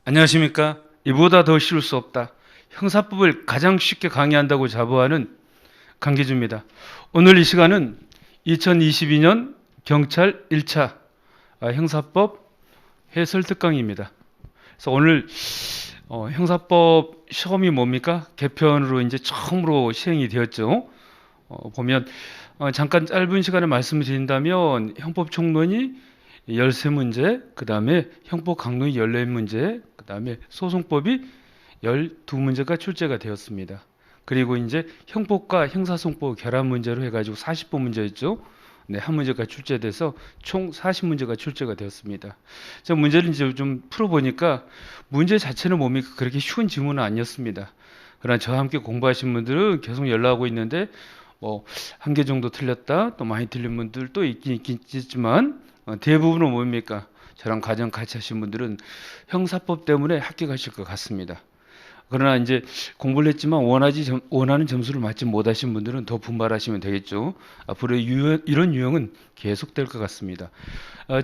안녕하십니까? 이보다 더 쉬울 수 없다. 형사법을 가장 쉽게 강의한다고 자부하는 강기주입니다. 오늘 이 시간은 2022년 경찰 1차 형사법 해설 특강입니다. 그래서 오늘 형사법 시험이 뭡니까? 개편으로 이제 처음으로 시행이 되었죠. 보면 잠깐 짧은 시간에 말씀을 드린다면 형법 총론이 13문제, 그 다음에 형법 강론이 14문제, 그 다음에 소송법이 12문제가 출제가 되었습니다. 그리고 이제 형법과 형사소송법 결합 문제로 해가지고 40번 문제였죠. 네, 한 문제가 출제돼서 총 40문제가 출제가 되었습니다. 자, 문제를 이제 좀 풀어보니까 문제 자체는 뭡니까? 그렇게 쉬운 지문은 아니었습니다. 그러나 저와 함께 공부하신 분들은 계속 연락하고 있는데 뭐 한 개 정도 틀렸다, 또 많이 틀린 분들도 있긴 있겠지만 대부분은 뭡니까? 저랑 과정 같이 하신 분들은 형사법 때문에 합격하실 것 같습니다. 그러나 이제 공부를 했지만 원하는 점수를 맞지 못하신 분들은 더 분발하시면 되겠죠. 앞으로 이런 유형은 계속될 것 같습니다.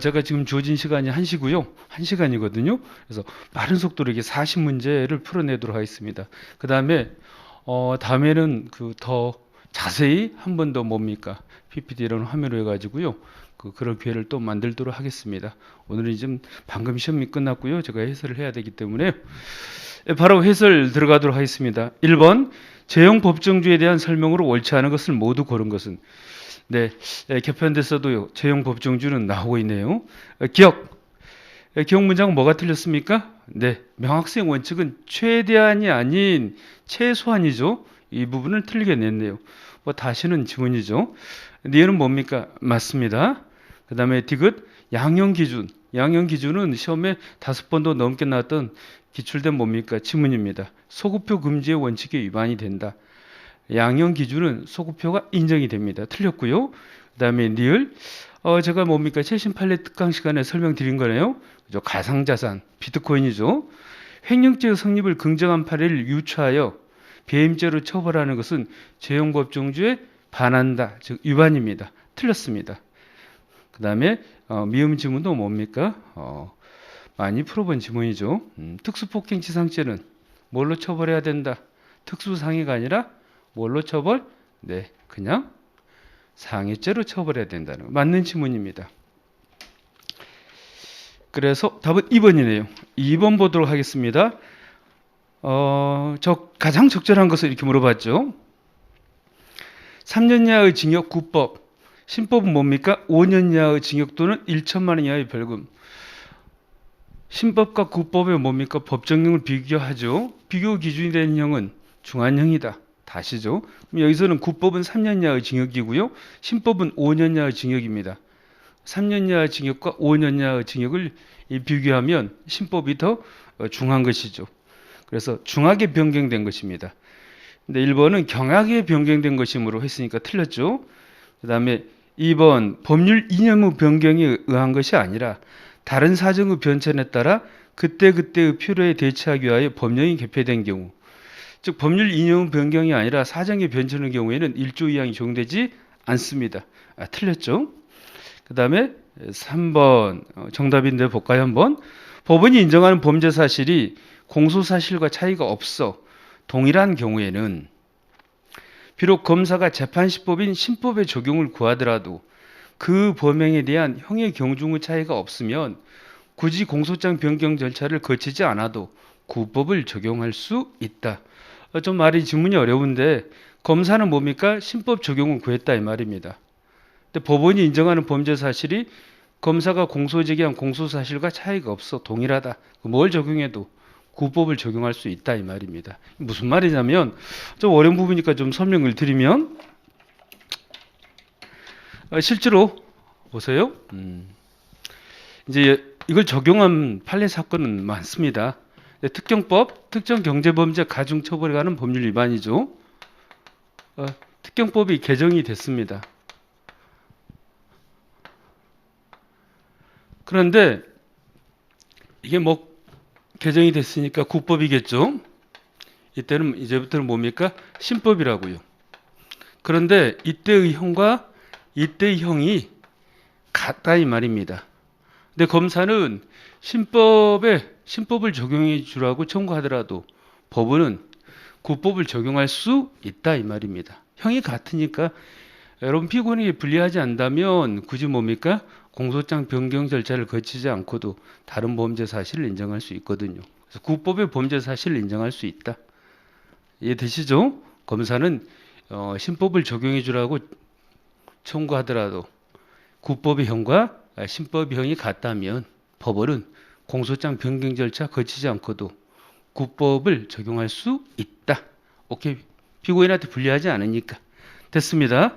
제가 지금 주어진 시간이 1시고요. 1시간이거든요. 그래서 빠른 속도로 이렇게 40문제를 풀어내도록 하겠습니다. 그 다음에 다음에는 더 자세히 한 번 더 뭡니까? PPT 이런 화면으로 해가지고요. 그런 기회를 또 만들도록 하겠습니다. 오늘은 지금 방금 시험이 끝났고요. 제가 해설을 해야 되기 때문에 바로 해설 들어가도록 하겠습니다. 1번 제형 법정주에 대한 설명으로 옳지 않은 것을 모두 고른 것은 네, 개편돼서도요. 제형 법정주는 나오고 있네요. 기억 문장 뭐가 틀렸습니까? 네, 명학생 원칙은 최대한이 아닌 최소한이죠. 이 부분을 틀리게 냈네요. 뭐 다시는 지문이죠. 니은 뭡니까? 맞습니다. 그 다음에 디귿 양형 기준. 양형 기준은 시험에 5번도 넘게 나왔던 기출된 뭡니까? 지문입니다. 소구표 금지의 원칙에 위반이 된다. 양형 기준은 소구표가 인정이 됩니다. 틀렸고요. 그 다음에 니을 제가 뭡니까? 최신 판례 특강 시간에 설명드린 거네요. 그죠? 가상자산, 비트코인이죠. 횡령죄의 성립을 긍정한 판례를 유추하여 배임죄로 처벌하는 것은 제형법정주에 반한다. 즉 위반입니다. 틀렸습니다. 그 다음에 미음 지문도 뭡니까? 많이 풀어본 지문이죠. 특수폭행치상죄는 뭘로 처벌해야 된다? 특수상해가 아니라 뭘로 처벌? 네, 그냥 상해죄로 처벌해야 된다는 거. 맞는 지문입니다. 그래서 답은 2번이네요. 2번 보도록 하겠습니다. 가장 적절한 것을 이렇게 물어봤죠. 3년 이하의 징역 9법. 신법은 뭡니까? 5년 이하의 징역 또는 1천만 원 이하의 벌금. 신법과 구법의 뭡니까? 법정형을 비교하죠. 비교 기준이 되는 형은 중한형이다. 다시죠. 그럼 여기서는 구법은 3년 이하의 징역이고요. 신법은 5년 이하의 징역입니다. 3년 이하의 징역과 5년 이하의 징역을 비교하면 신법이 더 중한 것이죠. 그래서 중하게 변경된 것입니다. 근데 1번은 경하게 변경된 것이므로 했으니까 틀렸죠. 그 다음에 2번 법률 이념의 변경에 의한 것이 아니라 다른 사정의 변천에 따라 그때그때의 필요에 대처하기 위하여 법령이 개폐된 경우, 즉 법률 이념 변경이 아니라 사정의 변천의 경우에는 1조 이항이 적용되지 않습니다. 틀렸죠. 그 다음에 3번 정답인데 볼까요 한번. 법원이 인정하는 범죄 사실이 공소사실과 차이가 없어 동일한 경우에는 비록 검사가 재판시법인 신법의 적용을 구하더라도 그 범행에 대한 형의 경중의 차이가 없으면 굳이 공소장 변경 절차를 거치지 않아도 구법을 적용할 수 있다. 좀 말이 지문이 어려운데 검사는 뭡니까? 신법 적용을 구했다 이 말입니다. 근데 법원이 인정하는 범죄 사실이 검사가 공소 제기한 공소 사실과 차이가 없어 동일하다. 뭘 적용해도 구법을 적용할 수 있다 이 말입니다. 무슨 말이냐면 좀 어려운 부분이니까 좀 설명을 드리면 실제로 보세요. 이제 이걸 적용한 판례 사건은 많습니다. 특경법, 특정경제범죄 가중처벌에 관한 법률 위반이죠. 특경법이 개정이 됐습니다. 그런데 이게 뭐 개정이 됐으니까 국법이겠죠. 이제부터는 뭡니까? 신법이라고요. 그런데 이때의 형과 이때의 형이 같다 이 말입니다. 근데 검사는 신법을 적용해 주라고 청구하더라도 법원은 구법을 적용할 수 있다 이 말입니다. 형이 같으니까 여러분 피고인에게 불리하지 않다면 굳이 뭡니까? 공소장 변경 절차를 거치지 않고도 다른 범죄 사실을 인정할 수 있거든요. 그래서 구법의 범죄 사실을 인정할 수 있다. 이해되시죠? 검사는 신법을 적용해 주라고 청구하더라도 구법의 형과 신법의 형이 같다면 법원은 공소장 변경 절차 거치지 않고도 구법을 적용할 수 있다. 오케이. 피고인한테 불리하지 않으니까. 됐습니다.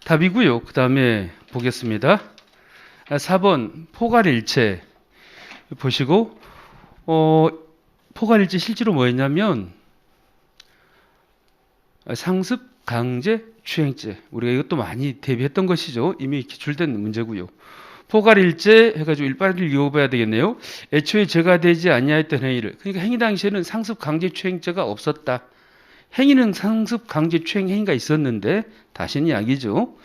답이고요. 그 다음에 보겠습니다. 4번 포괄일체 보시고 포괄일체 실제로 뭐였냐면 상습, 강제, 추행죄. 우리가 이것도 많이 대비했던 것이죠. 이미 기출된 문제고요. 포괄일제 해가지고 일반을 이어봐야 되겠네요. 애초에 죄가 되지 아니하였던 행위를. 그러니까 행위 당시에는 상습, 강제, 추행죄가 없었다. 행위는 상습, 강제, 추행 행위가 있었는데 다시는 약이죠.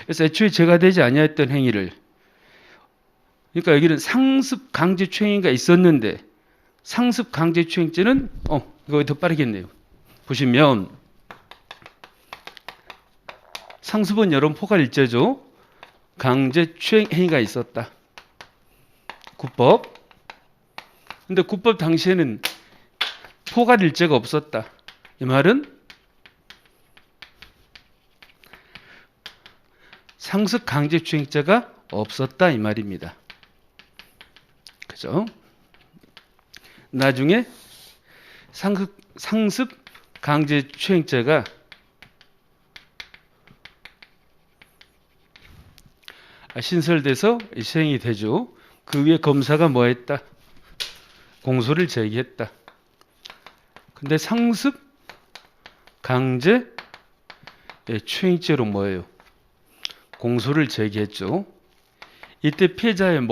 그래서 애초에 죄가 되지 아니하였던 행위를. 그러니까 여기는 상습, 강제, 추행행위가 있었는데 상습, 강제, 추행죄는 이거 더 빠르겠네요. 보시면 상습은 여러분 포괄일제죠. 강제 추행 행위가 있었다. 구법. 근데 구법 당시에는 포괄일제가 없었다. 이 말은 상습 강제 추행죄가 없었다 이 말입니다. 그죠? 나중에 상습 강제 추행죄가 신설돼서 시행이 되죠. 그 위에 검사가 뭐 했다? 공소를 제기했다. 근데 상습 강제 추행죄로 뭐예요? 공소를 제기했죠. 이때 피해자의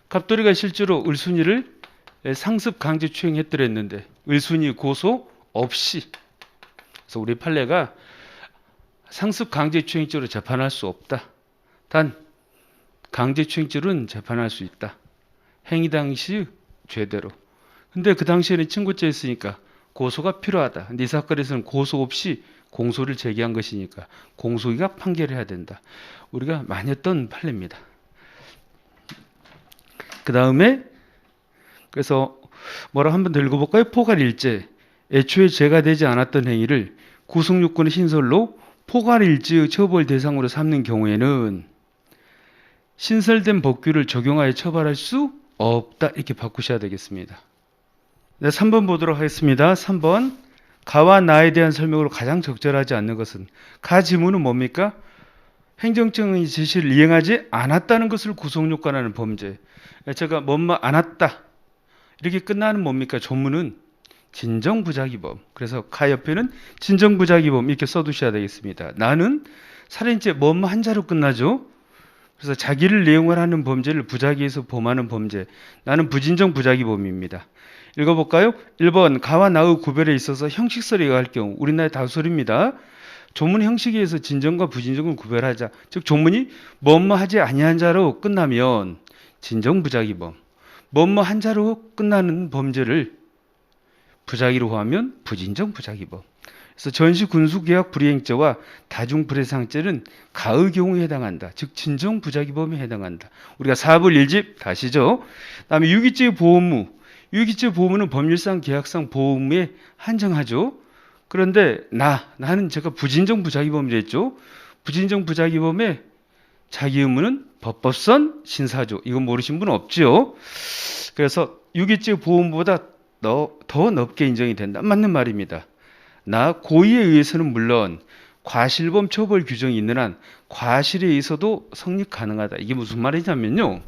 갑돌이가 실제로 을순이를 상습 강제 추행했더랬는데 을순이 고소 없이. 그래서 우리 판례가 상습 강제 추행죄로 재판할 수 없다. 단 강제추행죄로는 재판할 수 있다. 행위 당시 죄대로. 근데 그 당시에는 친고죄였으니까 고소가 필요하다. 근데 이 사건에서는 고소 없이 공소를 제기한 것이니까 공소기가 판결해야 된다. 우리가 많이 했던 판례입니다. 그 다음에 그래서 뭐라 한번 더 읽어볼까요? 포괄일제. 애초에 죄가 되지 않았던 행위를 구속요건의 신설로 포괄일제의 처벌 대상으로 삼는 경우에는 신설된 법규를 적용하여 처벌할 수 없다. 이렇게 바꾸셔야 되겠습니다. 네, 3번 보도록 하겠습니다. 3번. 가와 나에 대한 설명으로 가장 적절하지 않는 것은 가 지문은 뭡니까? 행정청의 지시를 이행하지 않았다는 것을 구속요건하는 범죄. 제가 뭐뭐 않았다. 이렇게 끝나는 뭡니까? 조문은 진정부작위범. 그래서 가 옆에는 진정부작위범 이렇게 써두셔야 되겠습니다. 나는 살인죄 뭐뭐 한자로 끝나죠. 그래서 자기를 내용을 하는 범죄를 부작위에서 범하는 범죄. 나는 부진정 부작위범입니다. 읽어볼까요? 1번 가와 나의 구별에 있어서 형식설에 의할 경우 우리나라의 다수설입니다. 조문 형식에 의해서 진정과 부진정을 구별하자. 즉 조문이 뭐뭐 하지 아니한 자로 끝나면 진정 부작위범. 뭐뭐 한 자로 끝나는 범죄를 부작위로 하면 부진정 부작위범. 그래서 전시군수계약 불이행죄와 다중불해상죄는 가의 경우에 해당한다. 즉 진정부작위범에 해당한다. 우리가 사법 1집 다시죠. 다음에 유기죄 보호무. 유기죄 보호무는 법률상 계약상 보호무에 한정하죠. 그런데 나는 제가 부진정부작위범이라 했죠. 부진정부작위범의 자기 의무는 법법선 신사조. 이건 모르신 분은 없지요. 그래서 유기죄 보호무보다 더 넓게 인정이 된다. 맞는 말입니다. 고의에 의해서는 물론 과실범 처벌 규정이 있는 한 과실에 의해서도 성립 가능하다. 이게 무슨 말이냐면요.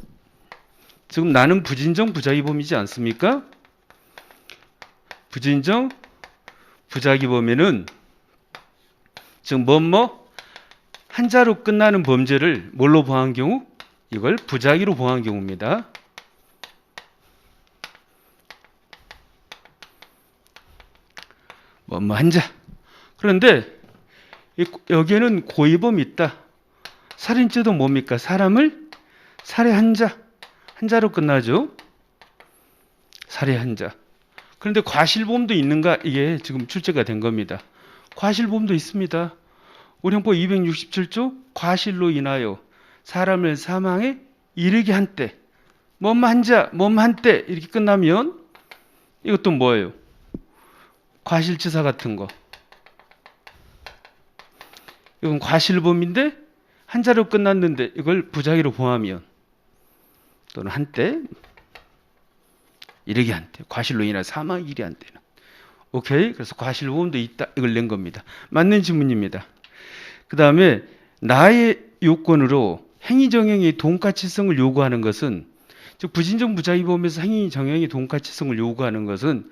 지금 나는 부진정 부작위범이지 않습니까? 부진정 부작위범에는 지금 한자로 끝나는 범죄를 뭘로 보한 경우? 이걸 부작위로 보한 경우입니다. 한자. 그런데 여기에는 고의범이 있다. 살인죄도 뭡니까? 사람을 살해 한자로 끝나죠. 살해한 자. 그런데 과실범도 있는가? 이게 지금 출제가 된 겁니다. 과실범도 있습니다. 우리 형법 267조 과실로 인하여 사람을 사망에 이르게 한 때, 몸한 자, 몸 한 때 이렇게 끝나면 이것도 뭐예요? 과실치사 같은 거. 이건 과실범인데 한자로 끝났는데 이걸 부작위로 범하면 또는 한때 이르게 한때 과실로 인한 사망 이르게 한때는 오케이. 그래서 과실범도 있다 이걸 낸 겁니다. 맞는 지문입니다. 그 다음에 나의 요건으로 행위정형의 동가치성을 요구하는 것은 즉 부진정 부작위범에서 행위정형의 동가치성을 요구하는 것은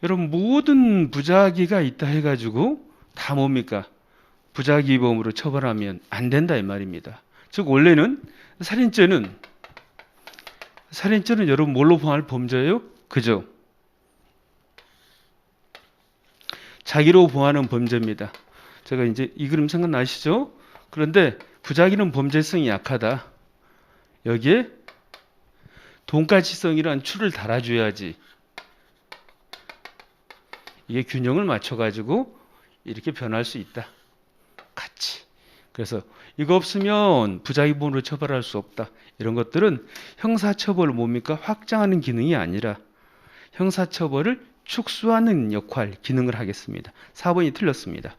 여러분 모든 부작위가 있다 해가지고 다 뭡니까? 부작위범으로 처벌하면 안 된다 이 말입니다. 즉 원래는 살인죄는 여러분 뭘로 범할 범죄예요? 그죠? 자기로 범하는 범죄입니다. 제가 이제 이 그림 생각나시죠? 그런데 부작위는 범죄성이 약하다. 여기에 동가치성이란 추를 달아줘야지 이게 균형을 맞춰가지고 이렇게 변할 수 있다. 같이. 그래서 이거 없으면 부작위범으로 처벌할 수 없다. 이런 것들은 형사처벌을 뭡니까? 확장하는 기능이 아니라 형사처벌을 축소하는 역할, 기능을 하겠습니다. 4번이 틀렸습니다.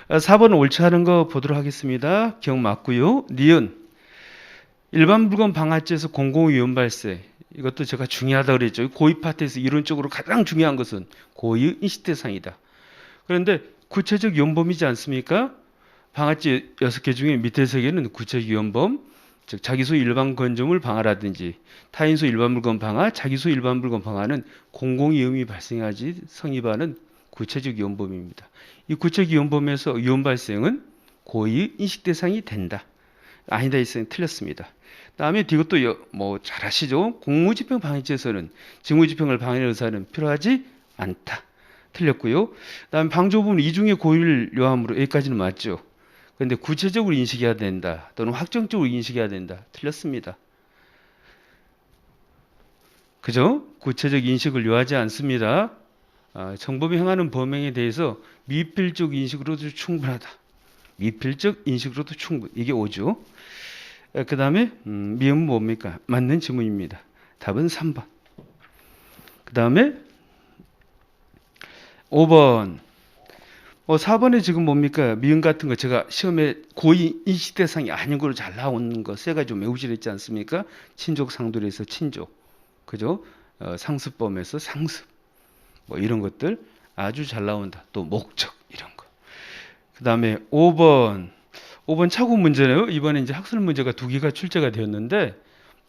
4번 옳지 않은 거 보도록 하겠습니다. 기억 맞고요. 니은 일반 물건 방화죄에서 공공위험 발생. 이것도 제가 중요하다고 그랬죠. 고의 파트에서 이론적으로 가장 중요한 것은 고의 인식대상이다. 그런데 구체적 위험범이지 않습니까? 방화죄 6개 중에 밑에 3개는 구체적 위험범, 즉 자기소 일반 건조물 방화라든지 타인소 일반 물건 방화, 자기소 일반 물건 방화는 공공위험이 발생하지 성립하는 구체적 위험범입니다. 이 구체적 위험범에서 위험 발생은 고의 인식 대상이 된다. 아니다 있으면 틀렸습니다. 다음에 이것도 뭐 잘 아시죠? 공무집행 방해죄에서는 직무집행을 방해하는 의사는 필요하지 않다. 틀렸고요. 다음 방조부는 이중의 고의를 요함으로 여기까지는 맞죠. 그런데 구체적으로 인식해야 된다. 또는 확정적으로 인식해야 된다. 틀렸습니다. 그죠? 구체적 인식을 요하지 않습니다. 정범이 행하는 범행에 대해서 미필적 인식으로도 충분하다. 미필적 인식으로도 충분. 이게 5죠. 그 다음에 미음은 뭡니까? 맞는 지문입니다. 답은 3번. 그 다음에 5번. 4번에 지금 뭡니까? 미음 같은 거 제가 시험에 고의 인식 대상이 아닌 걸로 잘 나오는 거 세 가지 좀 외우시랬지 않습니까? 친족 상돌에서 친족. 그죠? 상습범에서 상습. 뭐 이런 것들 아주 잘 나온다. 또 목적 이런 거. 그 다음에 5번 착오 문제네요. 이번에 이제 학설 문제가 2개가 출제가 되었는데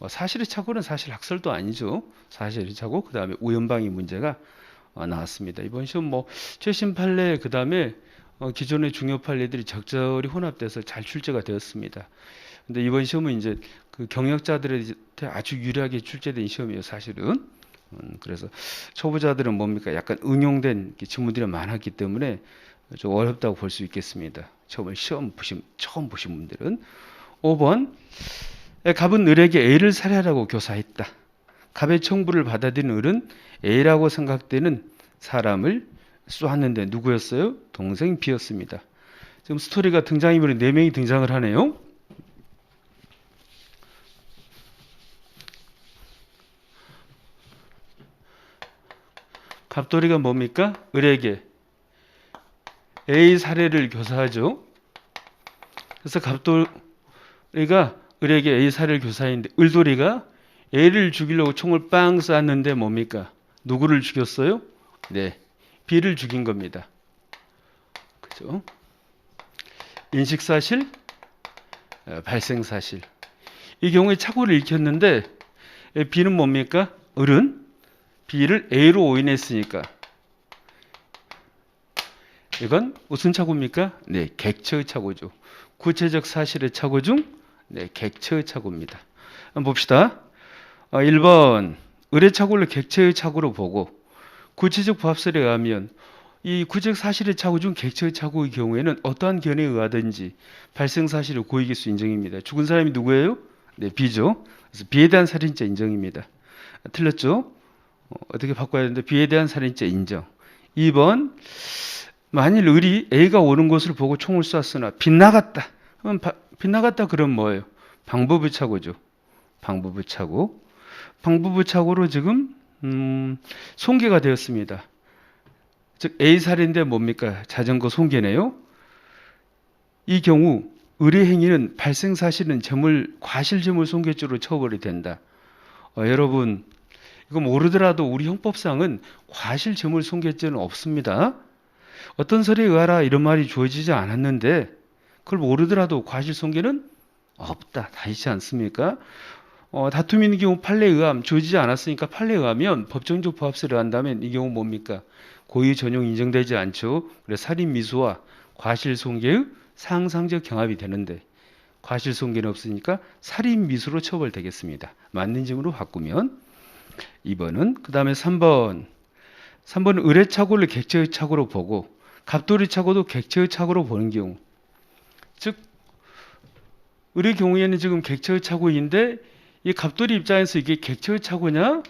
사실의 착오는 사실 학설도 아니죠. 사실의 착오. 그 다음에 우연방위 문제가 나왔습니다. 이번 시험 뭐 최신 판례 그 다음에 기존의 중요 판례들이 적절히 혼합돼서 잘 출제가 되었습니다. 근데 이번 시험은 이제 그 경력자들한테 아주 유리하게 출제된 시험이에요. 사실은. 그래서 초보자들은 뭡니까? 약간 응용된 지문들이 많았기 때문에 좀 어렵다고 볼 수 있겠습니다. 처음 보신 분들은 5번 갑은 을에게 A를 살해하라고 교사했다. 갑의 청부를 받아들인 을은 A라고 생각되는 사람을 쏘았는데 누구였어요? 동생 B였습니다. 지금 스토리가 등장인물이 4명이 등장을 하네요. 갑돌이가 뭡니까? 을에게 A 살해를 교사하죠. 그래서 갑돌이가 을에게 A 살해를 교사했는데 을돌이가 A를 죽이려고 총을 빵 쐈는데 뭡니까? 누구를 죽였어요? 네, B를 죽인 겁니다. 그죠? 인식사실, 발생사실. 이 경우에 착오를 읽혔는데 B는 뭡니까? 을은 B를 A로 오인했으니까 이건 무슨 착오입니까? 네, 객체의 착오죠. 구체적 사실의 착오 중 네, 객체의 착오입니다. 한번 봅시다. 1번 을의 착오를 객체의 착오로 보고 구체적 부합설에 의하면 이 구체적 사실의 착오 중 객체의 착오의 경우에는 어떠한 견해에 의하든지 발생 사실의 고의기수 인정입니다. 죽은 사람이 누구예요? 네, B죠. 그래서 B에 대한 살인죄 인정입니다. 틀렸죠? 어떻게 바꿔야 되는데 B에 대한 살인죄 인정. 2번 만일 을이 A가 오는 것을 보고 총을 쐈으나 빗나갔다. 그럼 빗나갔다 그럼 뭐예요? 방부부착오죠. 방부부착오. 방부부착오로 지금 손괴가 되었습니다. 즉 A 살인데 뭡니까? 자전거 손괴네요. 이 경우 의뢰 행위는 발생 사실은 과실재물 손괴죄로 처벌이 된다. 여러분 이거 모르더라도 우리 형법상은 과실재물 손괴죄는 없습니다. 어떤 설에 의하라 이런 말이 주어지지 않았는데 그걸 모르더라도 과실손괴는 없다. 다 있지 않습니까? 다툼이 있는 경우 판례에 의함 주어지지 않았으니까 판례에 의하면 법정적 부합세를 한다면 이 경우 뭡니까? 고의 전용 인정되지 않죠. 그래서 살인미수와 과실손괴의 상상적 경합이 되는데 과실손괴는 없으니까 살인미수로 처벌되겠습니다. 맞는 점으로 바꾸면 2번은 그 다음에 3번은 의뢰착오를 객체의 착오로 보고 갑돌이 착오도 객체의 착오로 보는 경우 즉 의뢰 경우에는 지금 객체의 착오인데 이 갑돌이 입장에서 이게 객체의 착오냐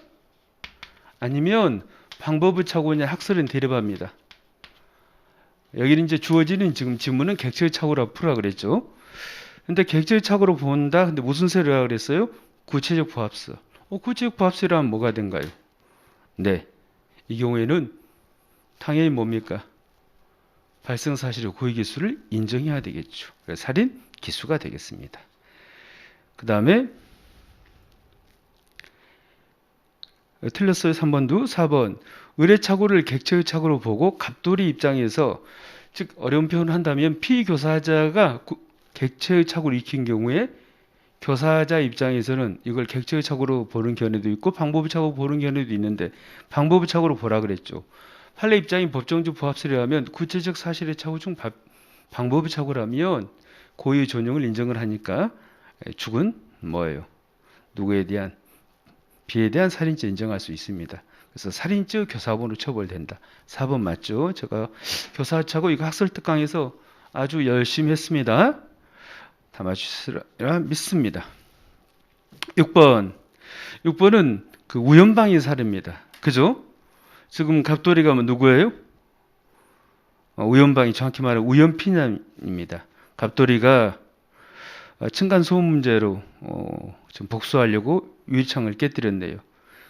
아니면 방법의 착오냐 학설은 대립합니다. 여기는 이제 주어지는 지금 지문은 객체의 착오라고 풀라 그랬죠. 근데 객체의 착오로 본다. 근데 무슨 세례라 그랬어요? 구체적 부합설. 구체적 부합설이라면 뭐가 된가요? 네. 이 경우에는 당연히 뭡니까? 발생 사실의 고의 기수를 인정해야 되겠죠. 그래서 살인 기수가 되겠습니다. 그 다음에 틀렸어요. 3번도 4번 의뢰착오를 객체의 착오로 보고 갑돌이 입장에서 즉 어려운 표현을 한다면 피교사자가 객체의 착오를 익힌 경우에 교사자 입장에서는 이걸 객체의 착오로 보는 견해도 있고 방법의 착오로 보는 견해도 있는데 방법의 착오로 보라 그랬죠. 판례 입장이 법정적 부합설에 하면 구체적 사실의 착오 중 방법의 착오라면 고의 전용을 인정을 하니까 죽은 뭐예요? 누구에 대한 B에 대한 살인죄 인정할 수 있습니다. 그래서 살인죄 교사본으로 처벌된다. 4번 맞죠? 제가 교사하고 이거 학설 특강에서 아주 열심히 했습니다. 다 맞추시리라 믿습니다. 6번은 그 우연방위 살해입니다. 그죠? 지금 갑돌이가 누구예요? 우연방위 정확히 말하면 우연피난입니다. 갑돌이가 층간소음 문제로 좀 복수하려고 유리창을 깨뜨렸네요.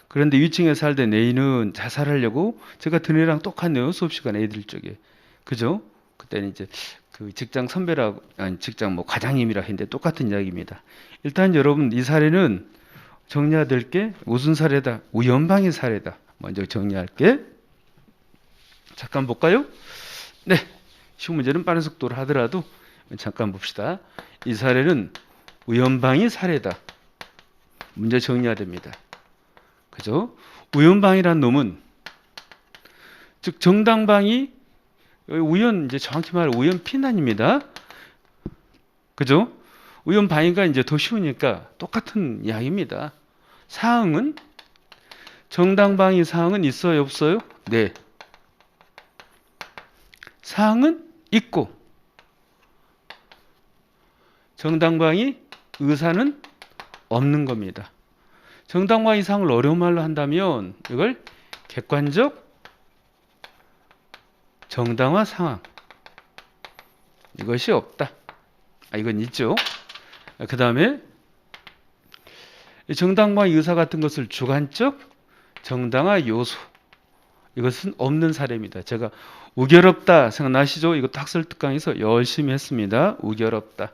그런데 위층에 살던 A는 자살하려고 제가 드네랑 똑같네요. 수업시간 애들 쪽에. 그죠? 그때는 이제 그 직장 선배라고, 아니 직장 뭐 과장님이라 했는데 똑같은 이야기입니다. 일단 여러분 이 사례는 정리해야 될 게 무슨 사례다? 우연방위 사례다. 먼저 정리할게. 잠깐 볼까요? 네. 쉬운 문제는 빠른 속도로 하더라도 잠깐 봅시다. 이 사례는 우연방위 사례다. 문제 정리해야 됩니다. 그죠? 우연방위란 놈은 즉 정당방위 우연 이제 정확히 말하면 우연 피난입니다. 그죠? 우연 방위가 이제 더 쉬우니까 똑같은 이야기입니다. 사항은 정당방위 사항은 있어요, 없어요? 네. 사항은 있고 정당방위 의사는 없는 겁니다. 정당방위 사항을 어려운 말로 한다면 이걸 객관적 정당화 상황 이것이 없다. 이건 있죠. 그 다음에 정당방위 의사 같은 것을 주관적 정당화 요소 이것은 없는 사례입니다. 제가 우결없다 생각나시죠? 이것도 학설 특강에서 열심히 했습니다. 우결없다.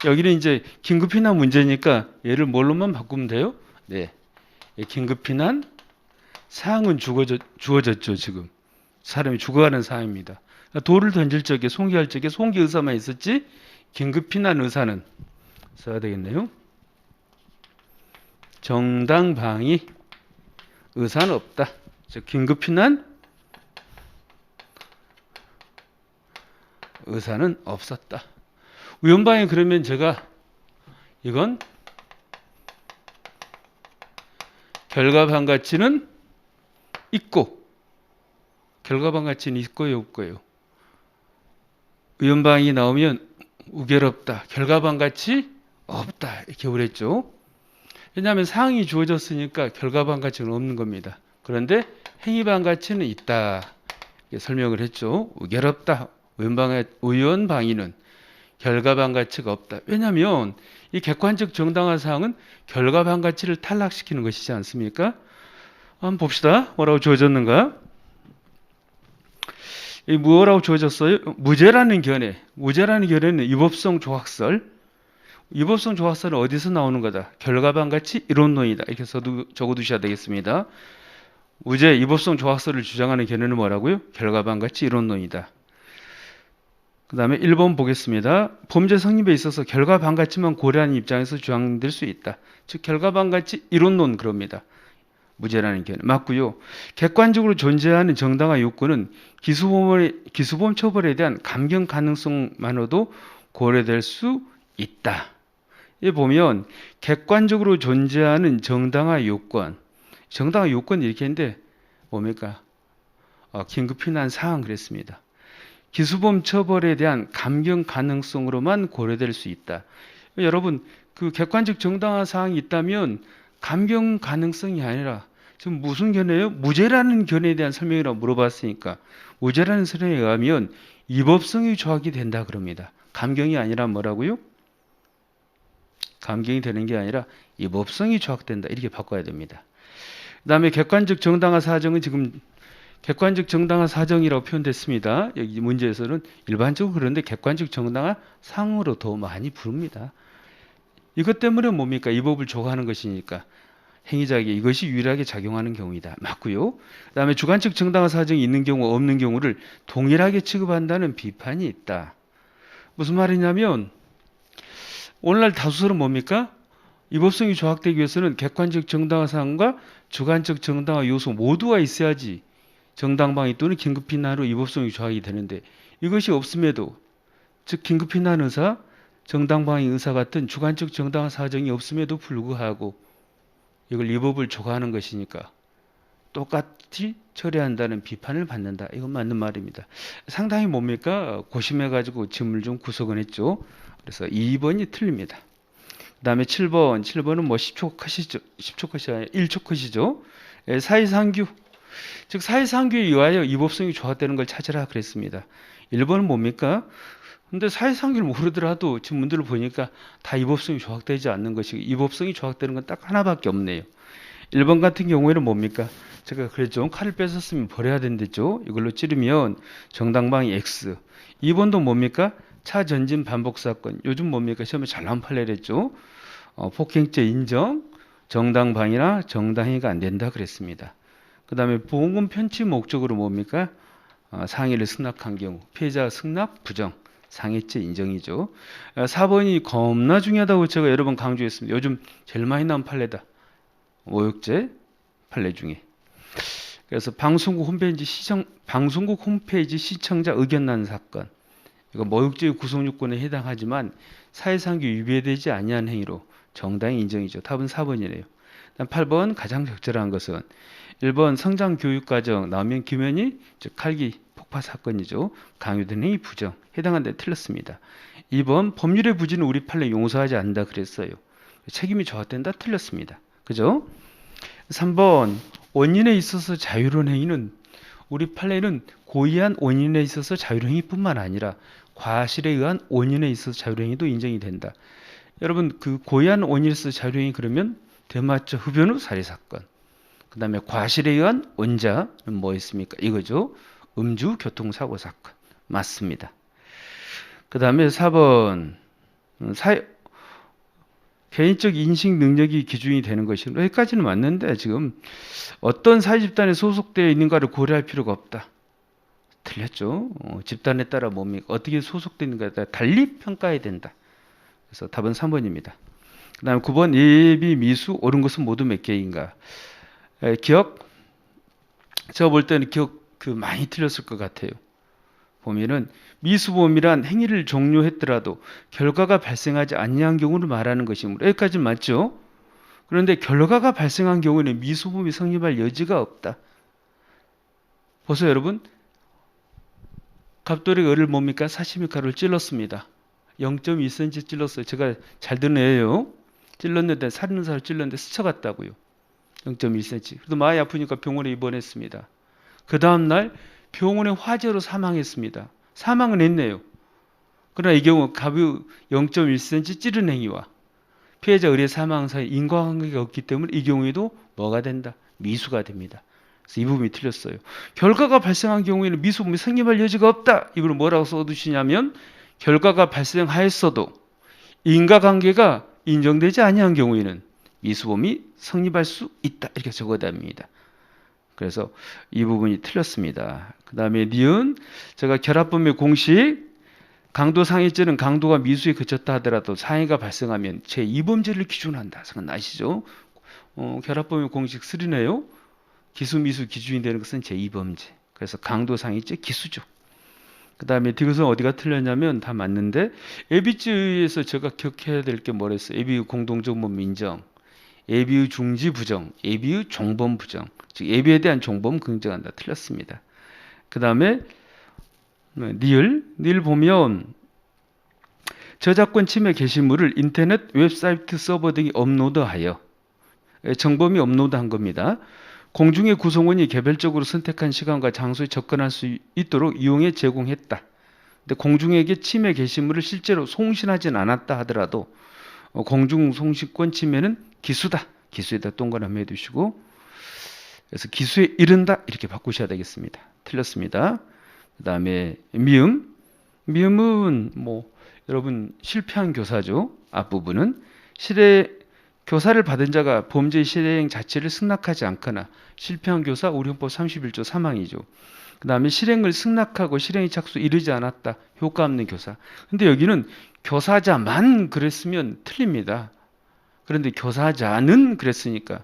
여기는 이제 긴급피난 문제니까 얘를 뭘로만 바꾸면 돼요? 네, 긴급피난 사항은 주어졌죠. 지금 사람이 죽어가는 상황입니다. 돌을 던질 적에 송기할 적에 송기 의사만 있었지 긴급피난 의사는 써야 되겠네요. 정당방위 의사는 없다. 즉 긴급피난 의사는 없었다. 우연방위 그러면 제가 이건 결과반 가치는 있고 결과반 가치는 있고요 없고요. 우연방위 나오면 우결없다. 결과반 가치 없다. 이렇게 그랬죠. 왜냐하면 사항이 주어졌으니까 결과반 가치는 없는 겁니다. 그런데 행위반 가치는 있다. 이렇게 설명을 했죠. 의결없다. 의원 방위는 결과반 가치가 없다. 왜냐하면 이 객관적 정당화 사항은 결과반 가치를 탈락시키는 것이지 않습니까? 한번 봅시다. 뭐라고 주어졌는가? 이 뭐라고 주어졌어요? 무죄라는 견해. 무죄라는 견해는 위법성 조각설. 위법성 조각설은 어디서 나오는 거다? 결과반 가치 이론론이다. 이렇게 적어두셔야 되겠습니다. 무죄 위법성 조각설을 주장하는 견해는 뭐라고요? 결과반 가치 이론론이다. 그 다음에 1번 보겠습니다. 범죄 성립에 있어서 결과반 가치만 고려하는 입장에서 주장될 수 있다. 즉 결과반 가치 이론론 그럽니다. 무죄라는 견해 맞고요. 객관적으로 존재하는 정당화 요건은 기수범 처벌에 대한 감경 가능성만으로도 고려될 수 있다. 이 보면 객관적으로 존재하는 정당화 요건, 정당화 요건 이렇게 했는데 뭡니까? 긴급히 난 사항 그랬습니다. 기수범 처벌에 대한 감경 가능성으로만 고려될 수 있다. 여러분 그 객관적 정당화 사항이 있다면 감경 가능성이 아니라 지금 무슨 견해예요? 무죄라는 견해에 대한 설명이라고 물어봤으니까 무죄라는 설명에 의하면 위법성이 조학이 된다 그럽니다. 감경이 아니라 뭐라고요? 감경이 되는 게 아니라 위법성이 조학된다 이렇게 바꿔야 됩니다. 그 다음에 객관적 정당화 사정은 지금 객관적 정당화 사정이라고 표현됐습니다. 여기 문제에서는 일반적으로 그런데 객관적 정당화 상으로 더 많이 부릅니다. 이것 때문에 뭡니까? 이 법을 조가하는 것이니까 행위자에게 이것이 유일하게 작용하는 경우이다. 맞고요. 그 다음에 주관적 정당화 사정이 있는 경우 없는 경우를 동일하게 취급한다는 비판이 있다. 무슨 말이냐면 오늘날 다수설은 뭡니까? 위법성이 조학되기 위해서는 객관적 정당화 사항과 주관적 정당화 요소 모두가 있어야지 정당방위 또는 긴급히 난으로 위법성이 조학이 되는데 이것이 없음에도 즉 긴급히 난 의사, 정당방위 의사 같은 주관적 정당화 사정이 없음에도 불구하고 이걸 위법을 조가하는 것이니까 똑같이 처리한다는 비판을 받는다. 이건 맞는 말입니다. 상당히 뭡니까? 고심해가지고 질문을 좀 구성을 했죠. 그래서 2번이 틀립니다. 그 다음에 7번은 뭐 10초 컷이죠. 10초 컷이 아니라 1초 컷이죠. 사이상규. 즉 사이상규에 의하여 위법성이 조합되는 걸 찾으라 그랬습니다. 1번은 뭡니까? 근데 사이상규를 모르더라도 지금 문제를 보니까 다 위법성이 조각되지 않는 것이고 위법성이 조각되는 건 딱 하나밖에 없네요. 1번 같은 경우에는 뭡니까? 제가 그랬죠. 칼을 뺏었으면 버려야 된댔죠. 이걸로 찌르면 정당방위 X. 2번도 뭡니까? 차 전진 반복 사건. 요즘 뭡니까? 시험에 잘 나온 판례랬죠. 폭행죄 인정, 정당방위나 정당행위가 안 된다 그랬습니다. 그 다음에 보험금 편취 목적으로 뭡니까? 상해를 승낙한 경우 피해자 승낙 부정 상해죄 인정이죠. 4번이 겁나 중요하다고 제가 여러 번 강조했습니다. 요즘 제일 많이 나온 판례다. 모욕죄 판례 중에. 그래서 방송국 홈페이지 시청자 의견 난 사건. 이거 모욕죄의 구성요건에 해당하지만 사회상규 위배되지 아니한 행위로 정당히 인정이죠. 답은 4번이네요. 8번 가장 적절한 것은 1번 성장교육과정 나오면 김현희 즉 칼기 폭파 사건이죠. 강요된 행위 부정 해당하는데 틀렸습니다. 2번 법률의 부지는 우리 판례 용서하지 않는다 그랬어요. 책임이 저하된다 틀렸습니다. 그죠? 3번 원인에 있어서 자유로운 행위는 우리 판례는 고의한 원인에 있어서 자유로운 행위뿐만 아니라 과실에 의한 원인에 있어서 자유로운 행위도 인정이 된다. 여러분 그 고의한 원인에 있어서 자유로운 행위 그러면 대마초 흡연 후 살해 사건. 그 다음에 과실에 의한 원자는 뭐 있습니까? 이거죠. 음주 교통사고 사건. 맞습니다. 그 다음에 4번 개인적 인식 능력이 기준이 되는 것이 여기까지는 맞는데 지금 어떤 사회집단에 소속되어 있는가를 고려할 필요가 없다. 틀렸죠. 집단에 따라 뭡니까? 어떻게 소속되는가에 따라 달리 평가해야 된다. 그래서 답은 3번입니다. 그 다음에 9번 예비 미수 옳은 것은 모두 몇 개인가? 기억? 제가 볼 때는 기억 많이 틀렸을 것 같아요. 보면은 미수범이란 행위를 종료했더라도 결과가 발생하지 아니한 경우를 말하는 것이므로 여기까지는 맞죠? 그런데 결과가 발생한 경우에는 미수범이 성립할 여지가 없다. 보세요 여러분. 갑돌이가 을을 뭡니까? 사시미 가루를 찔렀습니다. 0.2cm 찔렀어요. 제가 잘 드는 애예요. 찔렀는데 살인사를 찔렀는데 스쳐갔다고요. 0.1cm. 그래도 많이 아프니까 병원에 입원했습니다. 그 다음날 병원에 화재로 사망했습니다. 사망은 했네요. 그러나 이 경우 가벼 0.1cm 찌른 행위와 피해자 의뢰 사망 사이 인과관계가 없기 때문에 이 경우에도 뭐가 된다? 미수가 됩니다. 그래서 이 부분이 틀렸어요. 결과가 발생한 경우에는 미수범이 성립할 여지가 없다. 이걸 뭐라고 써두시냐면 결과가 발생하였어도 인과관계가 인정되지 아니한 경우에는 미수범이 성립할 수 있다. 이렇게 적어야 됩니다. 그래서 이 부분이 틀렸습니다. 그 다음에 니은 제가 결합범의 공식 강도 상해죄는 강도가 미수에 그쳤다 하더라도 상해가 발생하면 제2범죄를 기준한다. 생각나시죠? 결합범의 공식 3네요. 기수, 미수 기준이 되는 것은 제2범죄. 그래서 강도 상해죄 기수죠. 그 다음에 디귿은 어디가 틀렸냐면 다 맞는데 예비죄에서 제가 기억해야 될 게 뭐랬어요? 예비의 공동정범 인정, 예비의 중지 부정, 예비의 종범 부정. 즉 예비에 대한 종범 긍정한다. 틀렸습니다. 그 다음에 니을 보면 저작권 침해 게시물을 인터넷 웹사이트 서버 등에 업로드하여 정범이 업로드한 겁니다. 공중의 구성원이 개별적으로 선택한 시간과 장소에 접근할 수 있도록 이용해 제공했다. 근데 공중에게 침해 게시물을 실제로 송신하진 않았다 하더라도 공중 송신권 침해는 기수다. 기수에다 동그라미 해두시고 그래서 기수에 이른다 이렇게 바꾸셔야 되겠습니다. 틀렸습니다. 그 다음에 미음은 여러분 실패한 교사죠. 앞부분은 교사를 받은 자가 범죄 실행 자체를 승낙하지 않거나 실패한 교사 우리 헌법 31조 사망이죠. 그 다음에 실행을 승낙하고 실행의 착수 이르지 않았다. 효과 없는 교사. 근데 여기는 교사자만 그랬으면 틀립니다. 그런데 교사자는 그랬으니까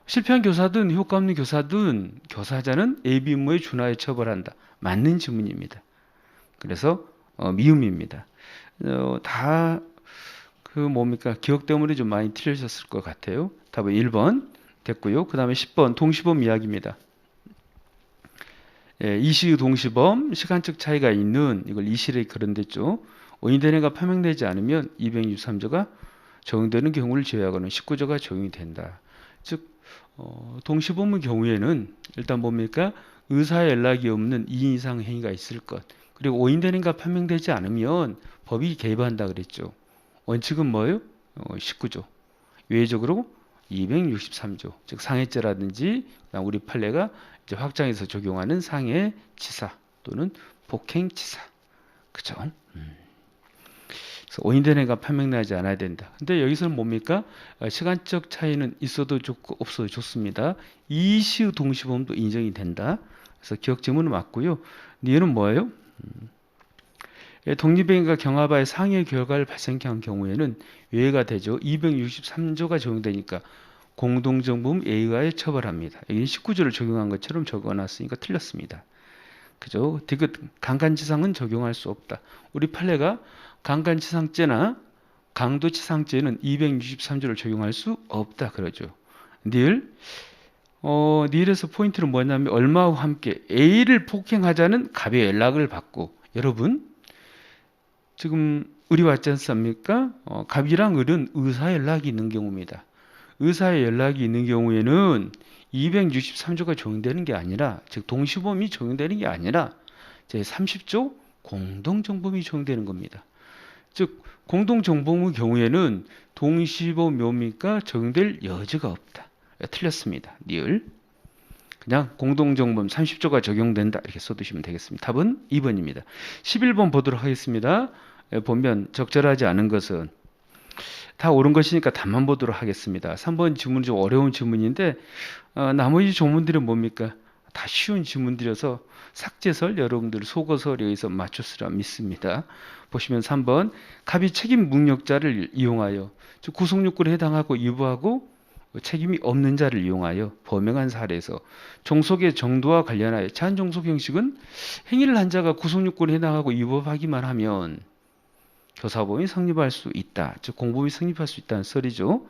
실패한 교사든 효과 없는 교사든 교사자는 예비 의무에 준하여 처벌한다. 맞는 지문입니다. 그래서 미음입니다. 다 기억 때문에 좀 많이 틀려졌을 것 같아요. 답은 1번 됐고요. 그 다음에 10번 동시범 이야기입니다. 이시의 동시범 시간적 차이가 있는 이걸 이실에 거론됐죠. 오인된 해가 판명되지 않으면 263조가 적용되는 경우를 제외하고는 19조가 적용이 된다. 즉 동시범의 경우에는 일단 뭡니까? 의사의 연락이 없는 2인 이상 행위가 있을 것. 그리고 오인된 해가 판명되지 않으면 법이 개입한다 그랬죠. 원칙은 뭐예요? 19조. 외적으로 263조. 즉 상해죄라든지 우리 판례가 이제 확장해서 적용하는 상해치사 또는 복행치사. 그죠? 그래서 오인된 해가 판명나지 않아야 된다. 근데 여기서는 뭡니까? 시간적 차이는 있어도 좋고 없어도 좋습니다. 이시의 동시범도 인정이 된다. 그래서 기억 지문은 맞고요. 얘는 뭐예요? 독립행위가 경하바의 상해 결과를 발생케 한 경우에는 예외가 되죠. 263조가 적용되니까 공동정범 예의하에 처벌합니다. 여기 19조를 적용한 것처럼 적어놨으니까 틀렸습니다. 그죠? 디귿 강간치상은 적용할 수 없다. 우리 판례가 강간치상죄나 강도치상죄는 263조를 적용할 수 없다 그러죠. 니을에서 포인트는 뭐냐면 얼마와 함께 A를 폭행하자는 갑의 연락을 받고 여러분 지금 을이 왔지 않습니까? 갑이랑 을은 의사 연락이 있는 경우입니다. 의사의 연락이 있는 경우에는 263조가 적용되는 게 아니라 즉 동시범이 적용되는 게 아니라 제30조 공동정범이 적용되는 겁니다. 즉 공동정범의 경우에는 동시범 뭡니까? 적용될 여지가 없다. 틀렸습니다. 니을 그냥 공동정범 30조가 적용된다 이렇게 써두시면 되겠습니다. 답은 2번입니다. 11번 보도록 하겠습니다. 보면 적절하지 않은 것은 다 옳은 것이니까 답만 보도록 하겠습니다. 3번 지문은 좀 어려운 지문인데 나머지 조문들은 뭡니까? 다 쉬운 지문들이어서 삭제설 여러분들 속어설 여기서 맞췄으라 믿습니다. 보시면 3번 갑이 책임 능력자를 이용하여 즉 구속요건에 해당하고 유보하고 책임이 없는 자를 이용하여 범행한 사례에서 종속의 정도와 관련하여 제한종속 형식은 행위를 한 자가 구속요건에 해당하고 위법하기만 하면 교사범이 성립할 수 있다. 즉 공범이 성립할 수 있다는 설이죠.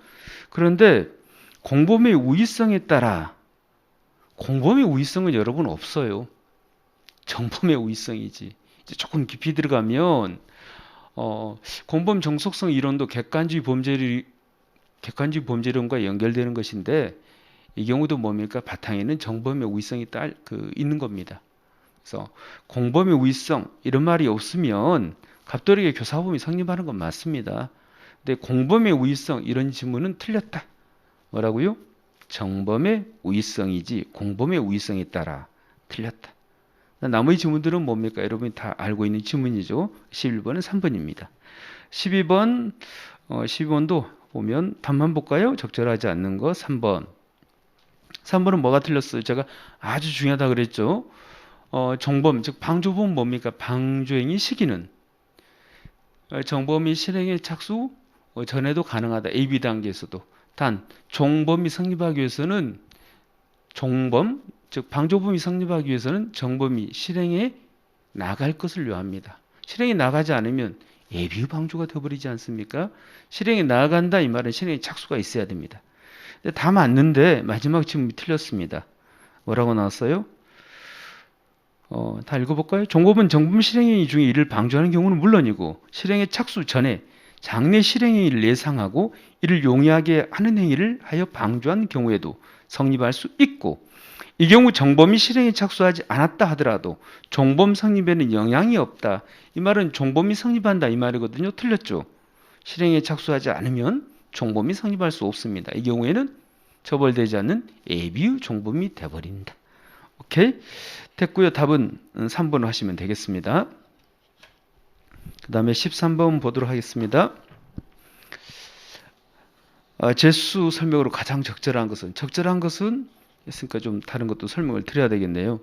그런데 공범의 우위성에 따라 공범의 우위성은 여러분 없어요. 정범의 우위성이지. 이제 조금 깊이 들어가면 공범 정속성 이론도 객관주의 범죄론과 연결되는 것인데 이 경우도 뭡니까? 바탕에는 정범의 우의성이 있는 겁니다. 그래서 공범의 우의성 이런 말이 없으면 갑돌이의 교사범이 성립하는 건 맞습니다. 근데 공범의 우의성 이런 지문은 틀렸다. 뭐라고요? 정범의 우의성이지 공범의 우의성에 따라 틀렸다. 나머지 지문들은 뭡니까? 여러분이 다 알고 있는 지문이죠. 11번은 3번입니다. 12번도 보면 답만 볼까요? 적절하지 않는 거 3번. 3번은 뭐가 틀렸어요? 제가 아주 중요하다 그랬죠. 정범, 즉 방조범은 뭡니까? 방조행위 시기는 정범이 실행에 착수 전에도 가능하다. AB 단계에서도. 단 종범이 성립하기 위해서는 종범, 즉 방조범이 성립하기 위해서는 정범이 실행에 나갈 것을 요합니다. 실행에 나가지 않으면 예비후 방조가 되어버리지 않습니까? 실행에 나간다 이 말은 실행에 착수가 있어야 됩니다. 다 맞는데 마지막 질문이 틀렸습니다. 뭐라고 나왔어요? 다 읽어볼까요? 종범은 정범 실행행위 중에 이를 방조하는 경우는 물론이고 실행에 착수 전에 장래 실행행위를 예상하고 이를 용이하게 하는 행위를 하여 방조한 경우에도 성립할 수 있고 이 경우 정범이 실행에 착수하지 않았다 하더라도 종범 성립에는 영향이 없다. 이 말은 종범이 성립한다 이 말이거든요. 틀렸죠? 실행에 착수하지 않으면 종범이 성립할 수 없습니다. 이 경우에는 처벌되지 않는 예비후 종범이 돼버린다. 오케이? 됐고요. 답은 3번 하시면 되겠습니다. 그 다음에 13번 보도록 하겠습니다. 재수 설명으로 가장 적절한 것은 했으니까 좀 다른 것도 설명을 드려야 되겠네요.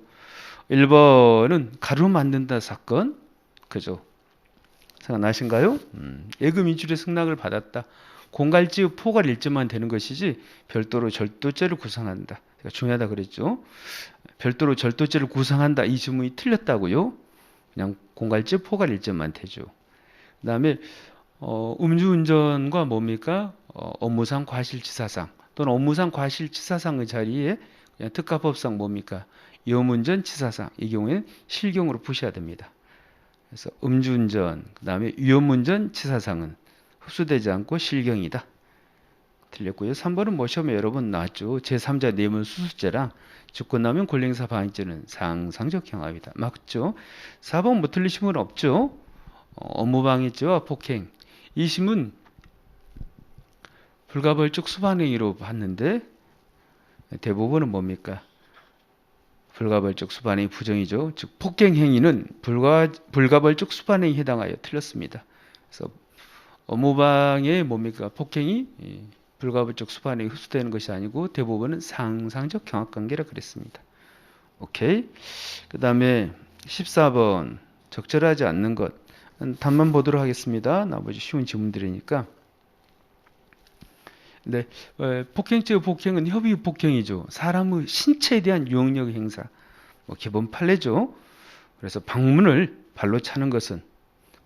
1번은 가루 만든다 사건. 그죠? 생각나신가요? 예금 인출의 승낙을 받았다. 공갈지의 포괄 일점만 되는 것이지 별도로 절도죄를 구성한다. 제가 중요하다 그랬죠. 별도로 절도죄를 구성한다. 이 지문이 틀렸다고요. 그냥 공갈지 포괄 일점만 되죠. 그 다음에 음주운전과 뭡니까? 업무상 과실치사상 또는 업무상 과실치사상의 자리에 그냥 특가법상 뭡니까? 위험운전 치사상 이 경우에는 실경으로 푸셔야 됩니다. 그래서 음주운전 그 다음에 위험운전 치사상은 흡수되지 않고 실경이다. 틀렸고요. 3번은 뭐 시험에 여러 번 나왔죠. 제3자 뇌물 수수죄랑 주권남용 권리행사 방해죄는 상상적 경합이다. 맞죠? 4번 뭐 틀리신 분 없죠? 업무방해죄와 폭행. 이 심은 불가벌적 수반행위로 봤는데 대부분은 뭡니까? 불가벌적 수반행위 부정이죠. 즉 폭행행위는 불가벌적 수반행위에 해당하여 틀렸습니다. 그래서 업무방해의 뭡니까? 폭행이 불가벌적 수반행위 흡수되는 것이 아니고 대부분은 상상적 경합관계라 그랬습니다. 오케이. 그 다음에 14번 적절하지 않는 것. 답만 보도록 하겠습니다. 나머지 쉬운 지문들이니까. 네, 폭행죄의 폭행은 협의 폭행이죠. 사람의 신체에 대한 유혹력 행사. 기본 판례죠. 그래서 방문을 발로 차는 것은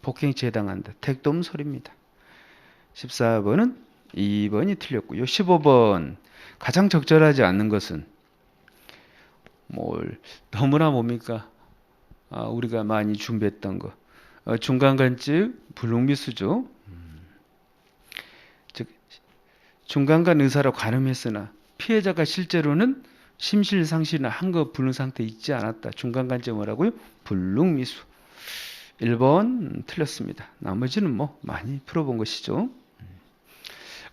폭행죄에 해당한다. 택도 없는 소리입니다. 14번은 2번이 틀렸고요. 15번 가장 적절하지 않는 것은 너무나 뭡니까? 우리가 많이 준비했던 거. 중간간증 불능미수죠. 즉 중간간 의사로 가늠했으나 피해자가 실제로는 심실상실이나 한거 불능 상태에 있지 않았다. 중간간증 뭐라고요? 불능미수. 1번 틀렸습니다. 나머지는 뭐 많이 풀어본 것이죠.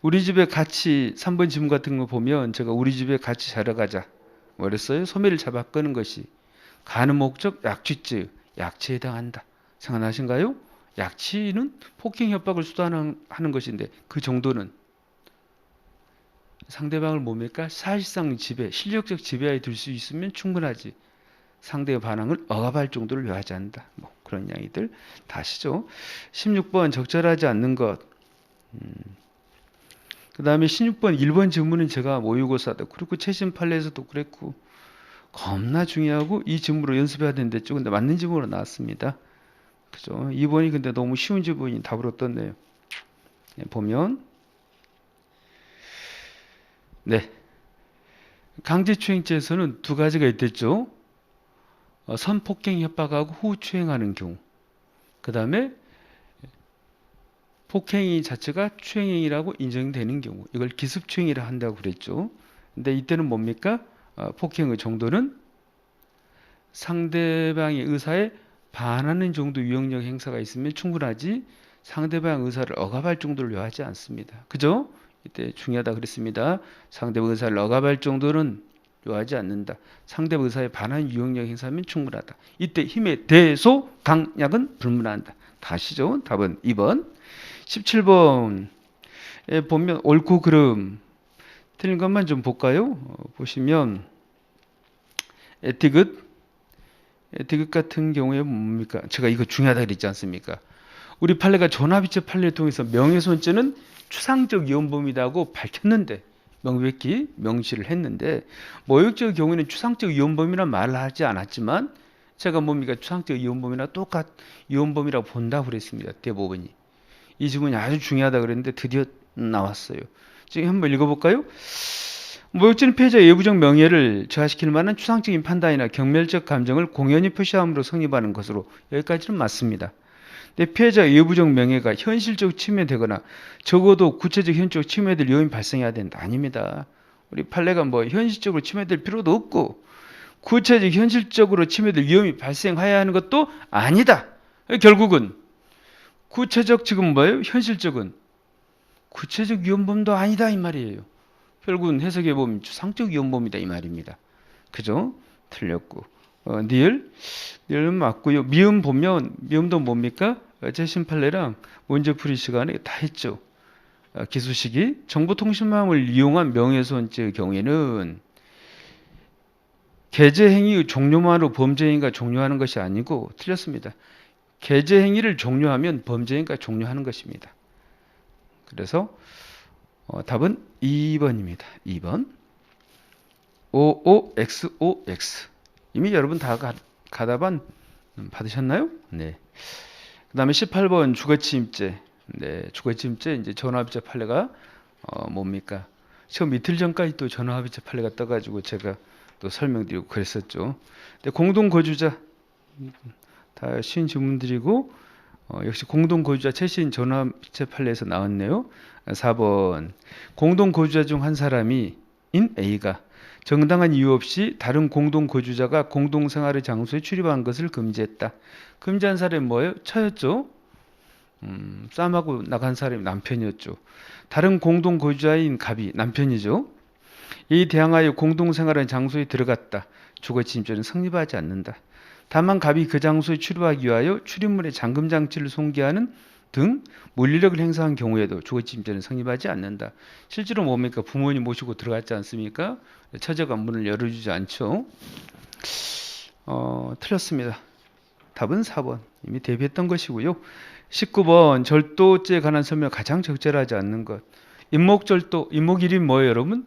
우리 집에 같이 3번 지문 같은 거 보면 제가 우리 집에 같이 자러 가자. 뭐랬어요? 소매를 잡아 끄는 것이 가늠 목적 약취죄, 약취에 해당한다. 생각나신가요? 약취는 폭행 협박을 수단하는 것인데 그 정도는 상대방을 뭡니까? 사실상 지배, 실력적 지배하에 들 수 있으면 충분하지. 상대의 반항을 억압할 정도를 요하지 않는다. 그런 이야기들 다 아시죠? 16번 적절하지 않는 것. 그 다음에 16번 1번 질문은 제가 모의고사도 그렇고 최신 판례에서도 그랬고 겁나 중요하고 이 질문으로 연습해야 되는데 근데 맞는 질문으로 나왔습니다. 그죠? 2번이 근데 너무 쉬운 질문이 답으로 떴네요. 보면 네, 강제추행죄에서는 두 가지가 있댔죠. 선폭행 협박하고 후추행하는 경우. 그 다음에 폭행이 자체가 추행행위라고 인정되는 경우. 이걸 기습추행이라 한다고 그랬죠. 근데 이때는 뭡니까? 폭행의 정도는 상대방의 의사에 반하는 정도 유형력 행사가 있으면 충분하지 상대방 의사를 억압할 정도를 요하지 않습니다. 그죠? 이때 중요하다 그랬습니다. 상대방 의사를 억압할 정도는 요하지 않는다. 상대방 의사에 반하는 유형력 행사면 충분하다. 이때 힘의 대소 강약은 불문한다. 다시죠. 답은 2번. 17번에 보면 옳고 그름 틀린 것만 좀 볼까요? 보시면 에티귿 같은 경우에 뭡니까? 제가 이거 중요하다 그랬지 않습니까? 우리 판례가 전화비체 판례를 통해서 명예훼손죄는 추상적 위헌범이라고 밝혔는데 명백히 명시를 했는데 모욕죄의 경우에는 추상적 위헌범이란 말을 하지 않았지만 제가 뭡니까? 추상적 위헌범이나 똑같 위헌범이라고 본다고 그랬습니다. 대법원이. 이 지문이 아주 중요하다 그랬는데 드디어 나왔어요. 지금 한번 읽어볼까요? 모욕죄는 피해자의 예부적 명예를 저하시킬 만한 추상적인 판단이나 경멸적 감정을 공연히 표시함으로 성립하는 것으로 여기까지는 맞습니다. 근데 피해자의 예부적 명예가 현실적으로 침해되거나 적어도 구체적 현실적으로 침해될 요인이 발생해야 된다. 아닙니다. 우리 판례가 뭐 현실적으로 침해될 필요도 없고 구체적 현실적으로 침해될 위험이 발생해야 하는 것도 아니다. 결국은 구체적 지금 뭐예요? 현실적은 구체적 위헌범도 아니다 이 말이에요. 결국은 해석해 보면 추상적 위헌범이다 이 말입니다. 그죠? 틀렸고 니을은 맞고요. 미음 보면 미음도 뭡니까? 재심 판례랑 문제풀이 시간에 다 했죠. 기수식이 정보통신망을 이용한 명예훼손죄의 경우에는 개재행위의 종료만으로 범죄행위가 종료하는 것이 아니고 틀렸습니다. 개재행위를 종료하면 범죄행위가 종료하는 것입니다. 그래서 답은 2번입니다. 2번. OOXOX. 이미 여러분 다 가답안 받으셨나요? 네. 그 다음에 18번 주거침입죄. 네, 주거침입죄 이제 전화합의체 판례가 뭡니까? 처음 이틀 전까지 또 전화합의체 판례가 떠가지고 제가 또 설명드리고 그랬었죠. 근데 공동거주자 다 쉬운 질문들이고 역시 공동거주자 최신 전화합의체 판례에서 나왔네요. 4번 공동거주자 중 한 사람이 인 A가 정당한 이유 없이 다른 공동거주자가 공동생활의 장소에 출입한 것을 금지했다. 금지한 사람이 뭐예요? 처였죠. 싸움하고 나간 사람이 남편이었죠. 다른 공동거주자인 갑이 남편이죠. 이에 대항하여 공동생활의 장소에 들어갔다. 주거침입죄는 성립하지 않는다. 다만 갑이 그 장소에 출입하기 위하여 출입문에 잠금장치를 손괴하는 등 물리력을 행사한 경우에도 주거침입죄는 성립하지 않는다. 실제로 뭡니까? 부모님 모시고 들어갔지 않습니까? 처자가 문을 열어주지 않죠. 틀렸습니다. 답은 4번. 이미 대비했던 것이고요. 19번 절도죄에 관한 설명 가장 적절하지 않는 것. 임목절도, 임목 이름이 뭐예요, 여러분?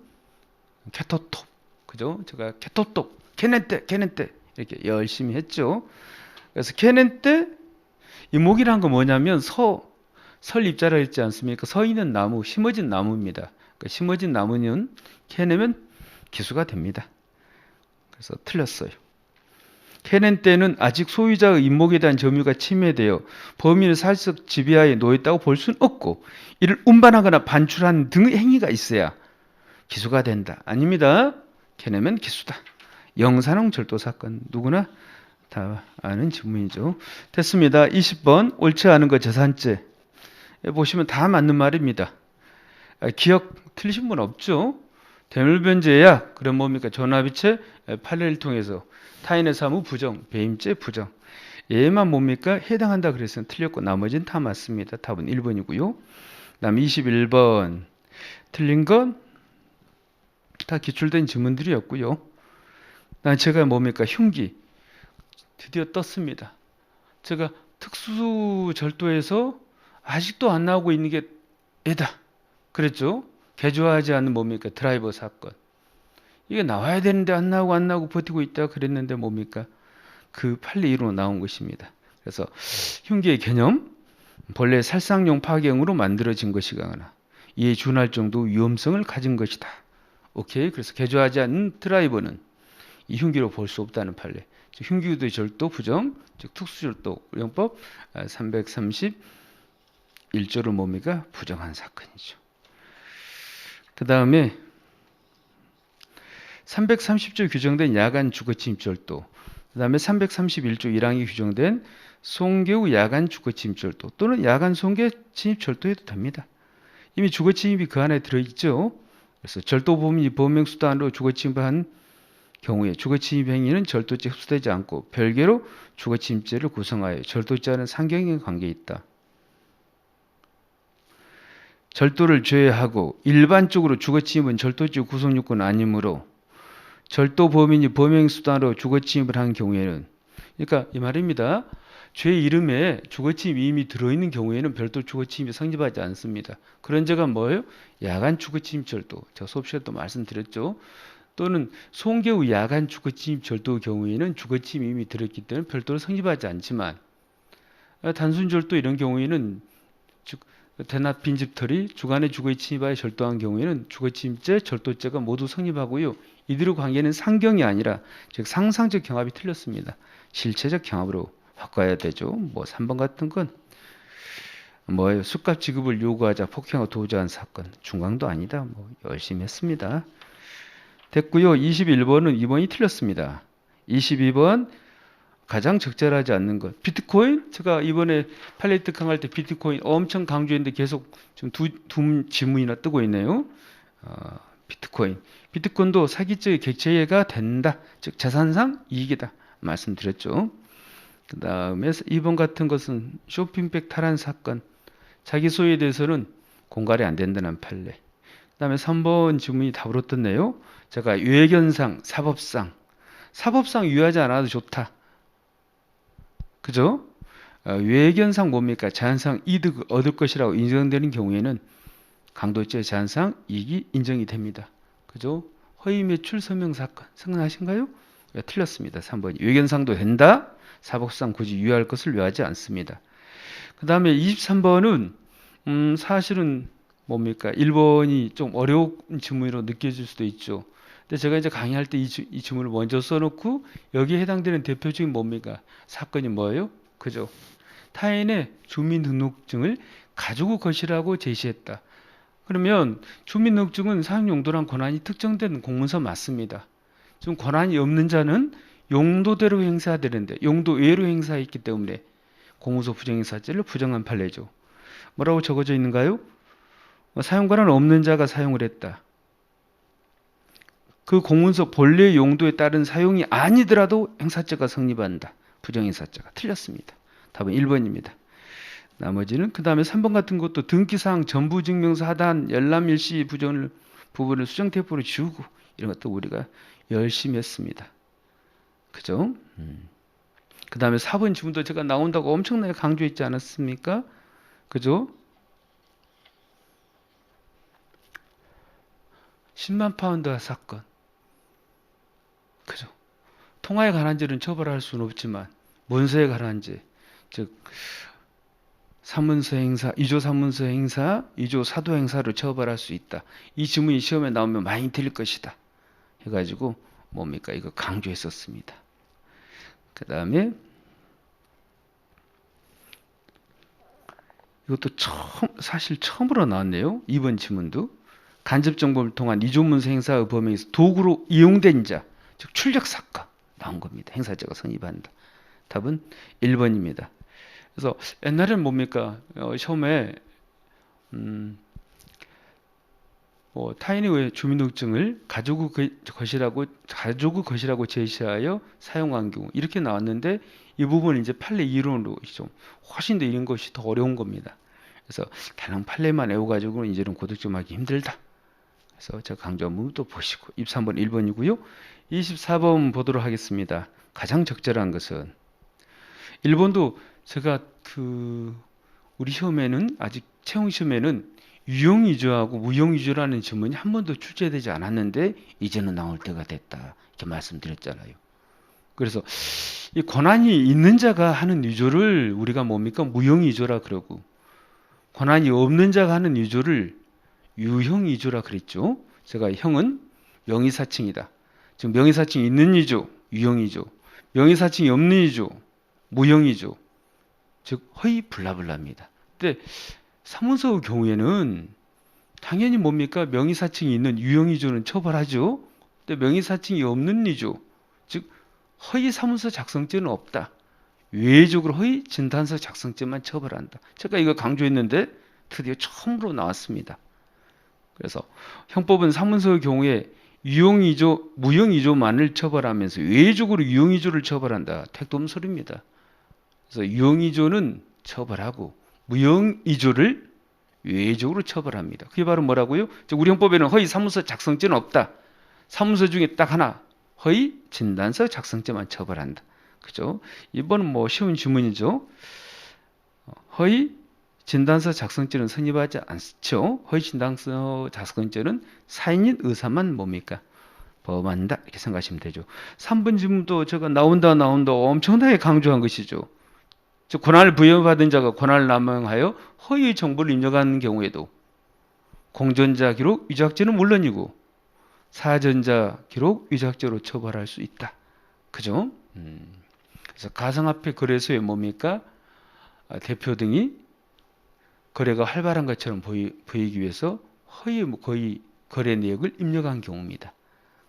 캐토톱. 그죠? 제가 캐토톱, 캐넨 때 이렇게 열심히 했죠. 그래서 캐넨 때 임목이란 건 뭐냐면 설 입자라 했지 않습니까? 서 있는 나무, 심어진 나무입니다. 그러니까 심어진 나무는 캐내면 기수가 됩니다. 그래서 틀렸어요. 캐낸 때는 아직 소유자의 임목에 대한 점유가 침해되어 범인의 사실적 지배하에 놓였다고 볼 수는 없고 이를 운반하거나 반출한 등의 행위가 있어야 기수가 된다. 아닙니다. 캐내면 기수다. 영산홍 절도 사건 누구나 다 아는 질문이죠. 됐습니다. 20번 옳지 않은 것 재산죄 보시면 다 맞는 말입니다. 기억 틀리신 분 없죠? 대물변제야. 그럼 뭡니까? 전화비체 판례를 통해서 타인의 사무 부정, 배임죄 부정. 얘만 뭡니까? 해당한다 그랬으면 틀렸고 나머지는 다 맞습니다. 답은 1번이고요. 그다음 21번 틀린 건 다 기출된 질문들이었고요. 난 제가 뭡니까? 흉기 드디어 떴습니다. 제가 특수절도에서 아직도 안 나오고 있는 게 애다 그랬죠. 개조하지 않는 뭡니까? 드라이버 사건. 이게 나와야 되는데 안 나오고 버티고 있다 그랬는데 뭡니까? 그 판례 1호로 나온 것입니다. 그래서 흉기의 개념 본래 살상용 파경으로 만들어진 것이거나 이에 준할 정도 위험성을 가진 것이다. 오케이. 그래서 개조하지 않는 드라이버는 이 흉기로 볼 수 없다는 판례. 즉 흉기의 절도 부정, 즉 특수절도 영법 331조를 뭡니까? 부정한 사건이죠. 그 다음에 330조 규정된 야간 주거침입절도, 그 다음에 331조 1항이 규정된 송계후 야간 주거침입절도 또는 야간 송계침입절도해도 됩니다. 이미 주거침입이 그 안에 들어있죠. 그래서 절도범인이 범행수단으로 주거침입을 한 경우에 주거침입 행위는 절도죄에 흡수되지 않고 별개로 주거침입죄를 구성하여 절도죄와는 상경의 관계에 있다. 절도를 제외하고 일반적으로 주거침입은 절도죄 구성요건은 아니므로 절도 범인이 범행수단으로 주거침입을 한 경우에는, 그러니까 이 말입니다. 죄 이름에 주거침입이 이미 들어있는 경우에는 별도 주거침입이 성립하지 않습니다. 그런 죄가 뭐예요? 야간 주거침입 절도. 제가 수업 시간에 또 말씀드렸죠. 또는 송계후 야간 주거침입 절도 경우에는 주거침입이 이미 들어있기 때문에 별도로 성립하지 않지만, 단순 절도 이런 경우에는 대낮 빈집털이 주간에 주거에 침입하여 절도한 경우에는 주거침입죄, 절도죄가 모두 성립하고요. 이들의 관계는 상경이 아니라 즉 상상적 경합이 틀렸습니다. 실체적 경합으로 바꿔야 되죠. 뭐 3번 같은 건 뭐예요? 술값 지급을 요구하자 폭행하고 도주한 사건. 중강도 아니다. 뭐 열심히 했습니다. 됐고요. 21번은 2번이 틀렸습니다. 22번 가장 적절하지 않는 것. 비트코인? 제가 이번에 팔레트 강할 때 비트코인 엄청 강조했는데 계속 지금 두 지문이나 뜨고 있네요. 비트코인. 비트코인도 사기죄의 객체가 된다. 즉 자산상 이익이다. 말씀드렸죠. 그 다음에 2번 같은 것은 쇼핑백 탈환 사건. 자기 소유에 대해서는 공갈이 안 된다는 판례. 그 다음에 3번 지문이 답으로 떴네요. 제가 유해견상, 사법상 유효하지 않아도 좋다. 그죠? 유해견상 뭡니까? 제한상 이득 얻을 것이라고 인정되는 경우에는 강도죄 제한상 이익이 인정이 됩니다. 그죠? 허위 매출 서명 사건 생각나신가요? 틀렸습니다. 3번 유해견상도 된다. 사법상 굳이 유효할 것을 요하지 않습니다. 그 다음에 23번은 사실은 뭡니까? 1번이 좀 어려운 지문으로 느껴질 수도 있죠. 근데 제가 이제 강의할 때 이 지문을 먼저 써놓고 여기에 해당되는 대표적인 뭡니까? 사건이 뭐예요? 그죠? 타인의 주민등록증을 가지고 것이라고 제시했다. 그러면 주민등록증은 사용용도랑 권한이 특정된 공문서 맞습니다. 지금 권한이 없는 자는 용도대로 행사되는데 용도 외로 행사했기 때문에 공문서 부정행사죄를 부정한 판례죠. 뭐라고 적어져 있는가요? 사용 권한 없는 자가 사용을 했다. 그 공문서 본래의 용도에 따른 사용이 아니더라도 행사죄가 성립한다. 부정행사죄가 틀렸습니다. 답은 1번입니다. 나머지는 그 다음에 3번 같은 것도 등기사항 전부증명서 하단 열람일시 부분을 수정테이프로 지우고 이런 것도 우리가 열심히 했습니다. 그죠? 그 다음에 4번 지문도 제가 나온다고 엄청나게 강조했지 않았습니까? 그죠? 10만 파운드 사건. 그죠? 통화에 관한 죄는 처벌할 수는 없지만 문서에 관한 죄, 즉 사문서 행사, 2조 사문서 행사, 2조 사도 행사를 처벌할 수 있다. 이 지문이 시험에 나오면 많이 틀릴 것이다. 해가지고 뭡니까? 이거 강조했었습니다. 그 다음에 이것도 사실 처음으로 나왔네요. 2번 지문도. 간접 정보를 통한 2조 문서 행사의 범행에서 도구로 이용된 자, 즉 출력 사건 나온 겁니다. 행사죄가 성립한다. 답은 1번입니다. 그래서 옛날에는 뭡니까? 처음에 타인의 주민등록증을 가족의 것이라고 제시하여 사용한 경우 이렇게 나왔는데 이 부분은 이제 판례 이론으로 좀 훨씬 더 이런 것이 더 어려운 겁니다. 그래서 단한 판례만 외워가지고는 이제는 고득점하기 힘들다. 그래서 제가 강조한 부분도 보시고 23번 1번이고요. 24번 보도록 하겠습니다. 가장 적절한 것은 1번도 제가 우리 시험에는 아직 채용 시험에는 유형위조하고 무형위조라는 지문이 한 번도 출제되지 않았는데 이제는 나올 때가 됐다. 이렇게 말씀드렸잖아요. 그래서 이 권한이 있는 자가 하는 위조를 우리가 뭡니까? 무형위조라 그러고 권한이 없는 자가 하는 위조를 유형위조라 그랬죠. 제가 형은 명의사칭이다. 즉 명의사칭이 있는 위조, 유형위조. 명의사칭이 없는 위조, 무형위조. 즉 허위 블라블라입니다. 근데 사문서의 경우에는 당연히 뭡니까? 명의사칭이 있는 유형위조는 처벌하죠. 근데 명의사칭이 없는 위조, 즉 허위 사무소 작성죄는 없다. 외적으로 허위 진단서 작성죄만 처벌한다. 제가 이거 강조했는데 드디어 처음으로 나왔습니다. 그래서 형법은 사문서의 경우에 유용위조, 무용위조만을 처벌하면서 외적으로 유용위조를 처벌한다. 택도 없는 소리입니다. 그래서 유용위조는 처벌하고 무용위조를 외적으로 처벌합니다. 그게 바로 뭐라고요? 우리 형법에는 허위 사무소 작성죄는 없다. 사무소 중에 딱 하나, 허위 진단서 작성죄만 처벌한다. 그죠? 이번은 뭐 쉬운 질문이죠. 허위 진단서 작성죄는 성립하지 않죠. 허위 진단서 작성죄는 사인인 의사만 뭡니까? 범한다. 이렇게 생각하시면 되죠. 3번 질문도 제가 나온다 엄청나게 강조한 것이죠. 즉 권한을 부여받은 자가 권한을 남용하여 허위 정보를 입력하는 경우에도 공전자 기록 위조학죄는 물론이고 사전자 기록 위조학죄로 처벌할 수 있다. 그죠? 그래서 가상화폐 거래소에 뭡니까? 대표 등이 거래가 활발한 것처럼 보이기 위해서 허위 거래 내역을 입력한 경우입니다.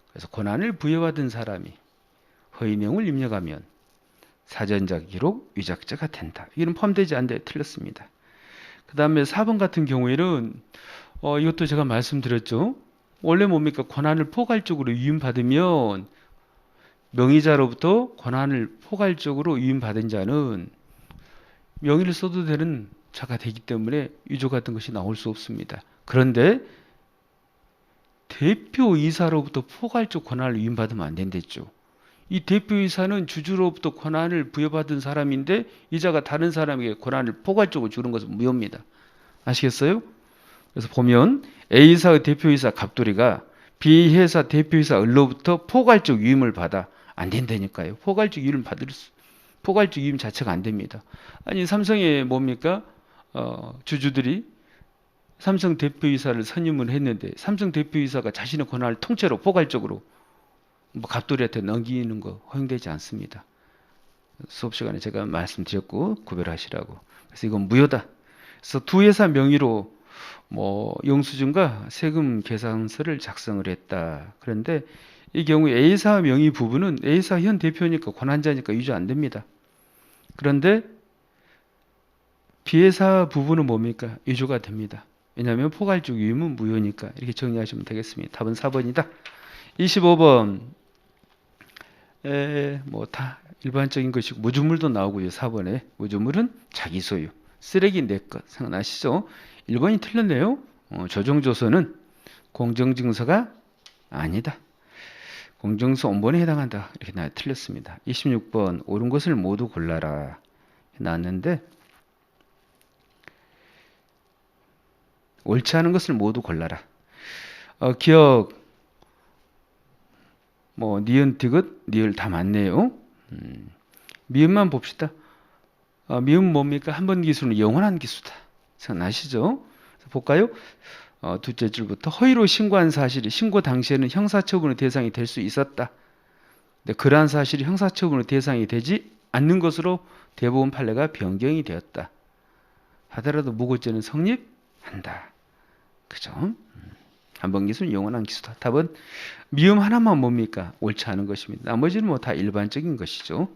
그래서 권한을 부여받은 사람이 허위 내용을 입력하면 사전자 기록 위조죄가 된다. 이는 포함되지 않는데 틀렸습니다. 그 다음에 4번 같은 경우에는 이것도 제가 말씀드렸죠. 원래 뭡니까? 권한을 포괄적으로 위임받으면 명의자로부터 권한을 포괄적으로 위임받은 자는 명의를 써도 되는 자가 되기 때문에 위조 같은 것이 나올 수 없습니다. 그런데 대표이사로부터 포괄적 권한을 위임받으면 안 된댔죠. 이 대표이사는 주주로부터 권한을 부여받은 사람인데 이자가 다른 사람에게 권한을 포괄적으로 주는 것은 무효입니다. 아시겠어요? 그래서 보면 A사의 대표이사 갑돌이가 B회사 대표이사 을로부터 포괄적 위임을 받아 안 된다니까요. 포괄적 위임 자체가 안 됩니다. 아니 삼성의 뭡니까? 주주들이 삼성 대표이사를 선임을 했는데 삼성 대표이사가 자신의 권한을 통째로 포괄적으로 갑돌이한테 넘기는 거 허용되지 않습니다. 수업 시간에 제가 말씀드렸고 구별하시라고. 그래서 이건 무효다. 그래서 두 회사 명의로 영수증과 세금 계산서를 작성을 했다. 그런데 이 경우에 A사 명의 부분은 A사 현 대표니까 권한자니까 위조 안 됩니다. 그런데 B회사 부분은 뭡니까? 위조가 됩니다. 왜냐하면 포괄적 위임은 무효니까. 이렇게 정리하시면 되겠습니다. 답은 4번이다. 25번 다 일반적인 것이고 무주물도 나오고요. 4번에 무주물은 자기 소유, 쓰레기 내 것 생각나시죠? 1번이 틀렸네요. 조정조서는 공정증서가 아니다. 공정서 원본에 해당한다. 이렇게 틀렸습니다. 26번 옳은 것을 모두 골라라 나왔는데 옳지 않은 것을 모두 골라라. 기억 니은, 디귿, 니을 다 맞네요. 미음만 봅시다. 미음 뭡니까? 한 번 기수는 영원한 기수다. 생각나시죠? 볼까요? 둘째 줄부터 허위로 신고한 사실이 신고 당시에는 형사처분의 대상이 될 수 있었다. 근데 그러한 사실이 형사처분의 대상이 되지 않는 것으로 대법원 판례가 변경이 되었다. 하더라도 무고죄는 성립한다. 그죠? 한 번 기수는 영원한 기수다. 답은 미음 하나만 뭡니까? 옳지 않은 것입니다. 나머지는 다 일반적인 것이죠.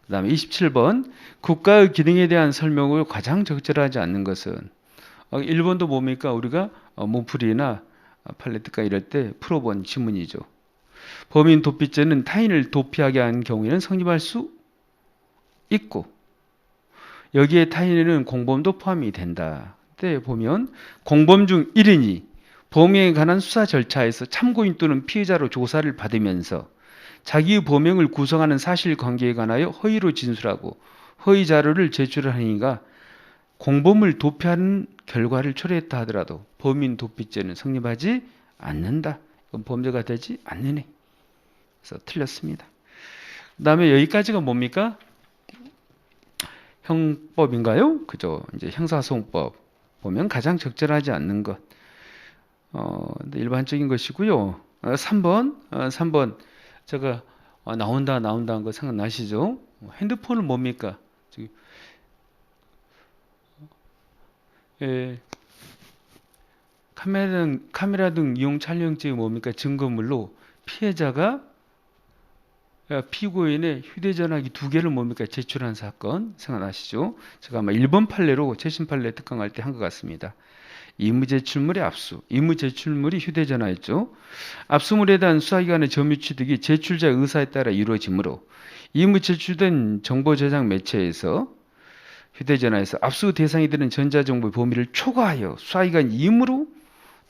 그 다음에 27번 국가의 기능에 대한 설명을 가장 적절하지 않는 것은 1번도 뭡니까? 우리가 몸풀이나 팔레트가 이럴 때 풀어본 지문이죠. 범인 도피죄는 타인을 도피하게 한 경우에는 성립할 수 있고 여기에 타인에는 공범도 포함이 된다. 그때 보면 공범 중 1인이 범행에 관한 수사 절차에서 참고인 또는 피의자로 조사를 받으면서 자기의 범행을 구성하는 사실관계에 관하여 허위로 진술하고 허위 자료를 제출하니가 공범을 도피하는 결과를 초래했다 하더라도 범인 도피죄는 성립하지 않는다. 이건 범죄가 되지 않느니. 그래서 틀렸습니다. 그 다음에 여기까지가 뭡니까? 형법인가요? 그죠? 이제 형사소송법 보면 가장 적절하지 않는 것. 일반적인 것이고요. 3번 제가 나온다는 거 생각나시죠? 핸드폰은 뭡니까? 카메라 등 이용 촬영죄의 뭡니까? 증거물로 피해자가 피고인의 휴대전화기 2개를 뭡니까? 제출한 사건 생각나시죠? 제가 아마 1번 판례로 재심 판례 특강할 때 한 것 같습니다. 임의제출물의 압수. 임의제출물이 휴대전화였죠. 압수물에 대한 수사기관의 점유 취득이 제출자의 의사에 따라 이루어지므로 임의제출된 정보저장 매체에서 휴대전화에서 압수 대상이 되는 전자정보의 범위를 초과하여 수사기관이 임의로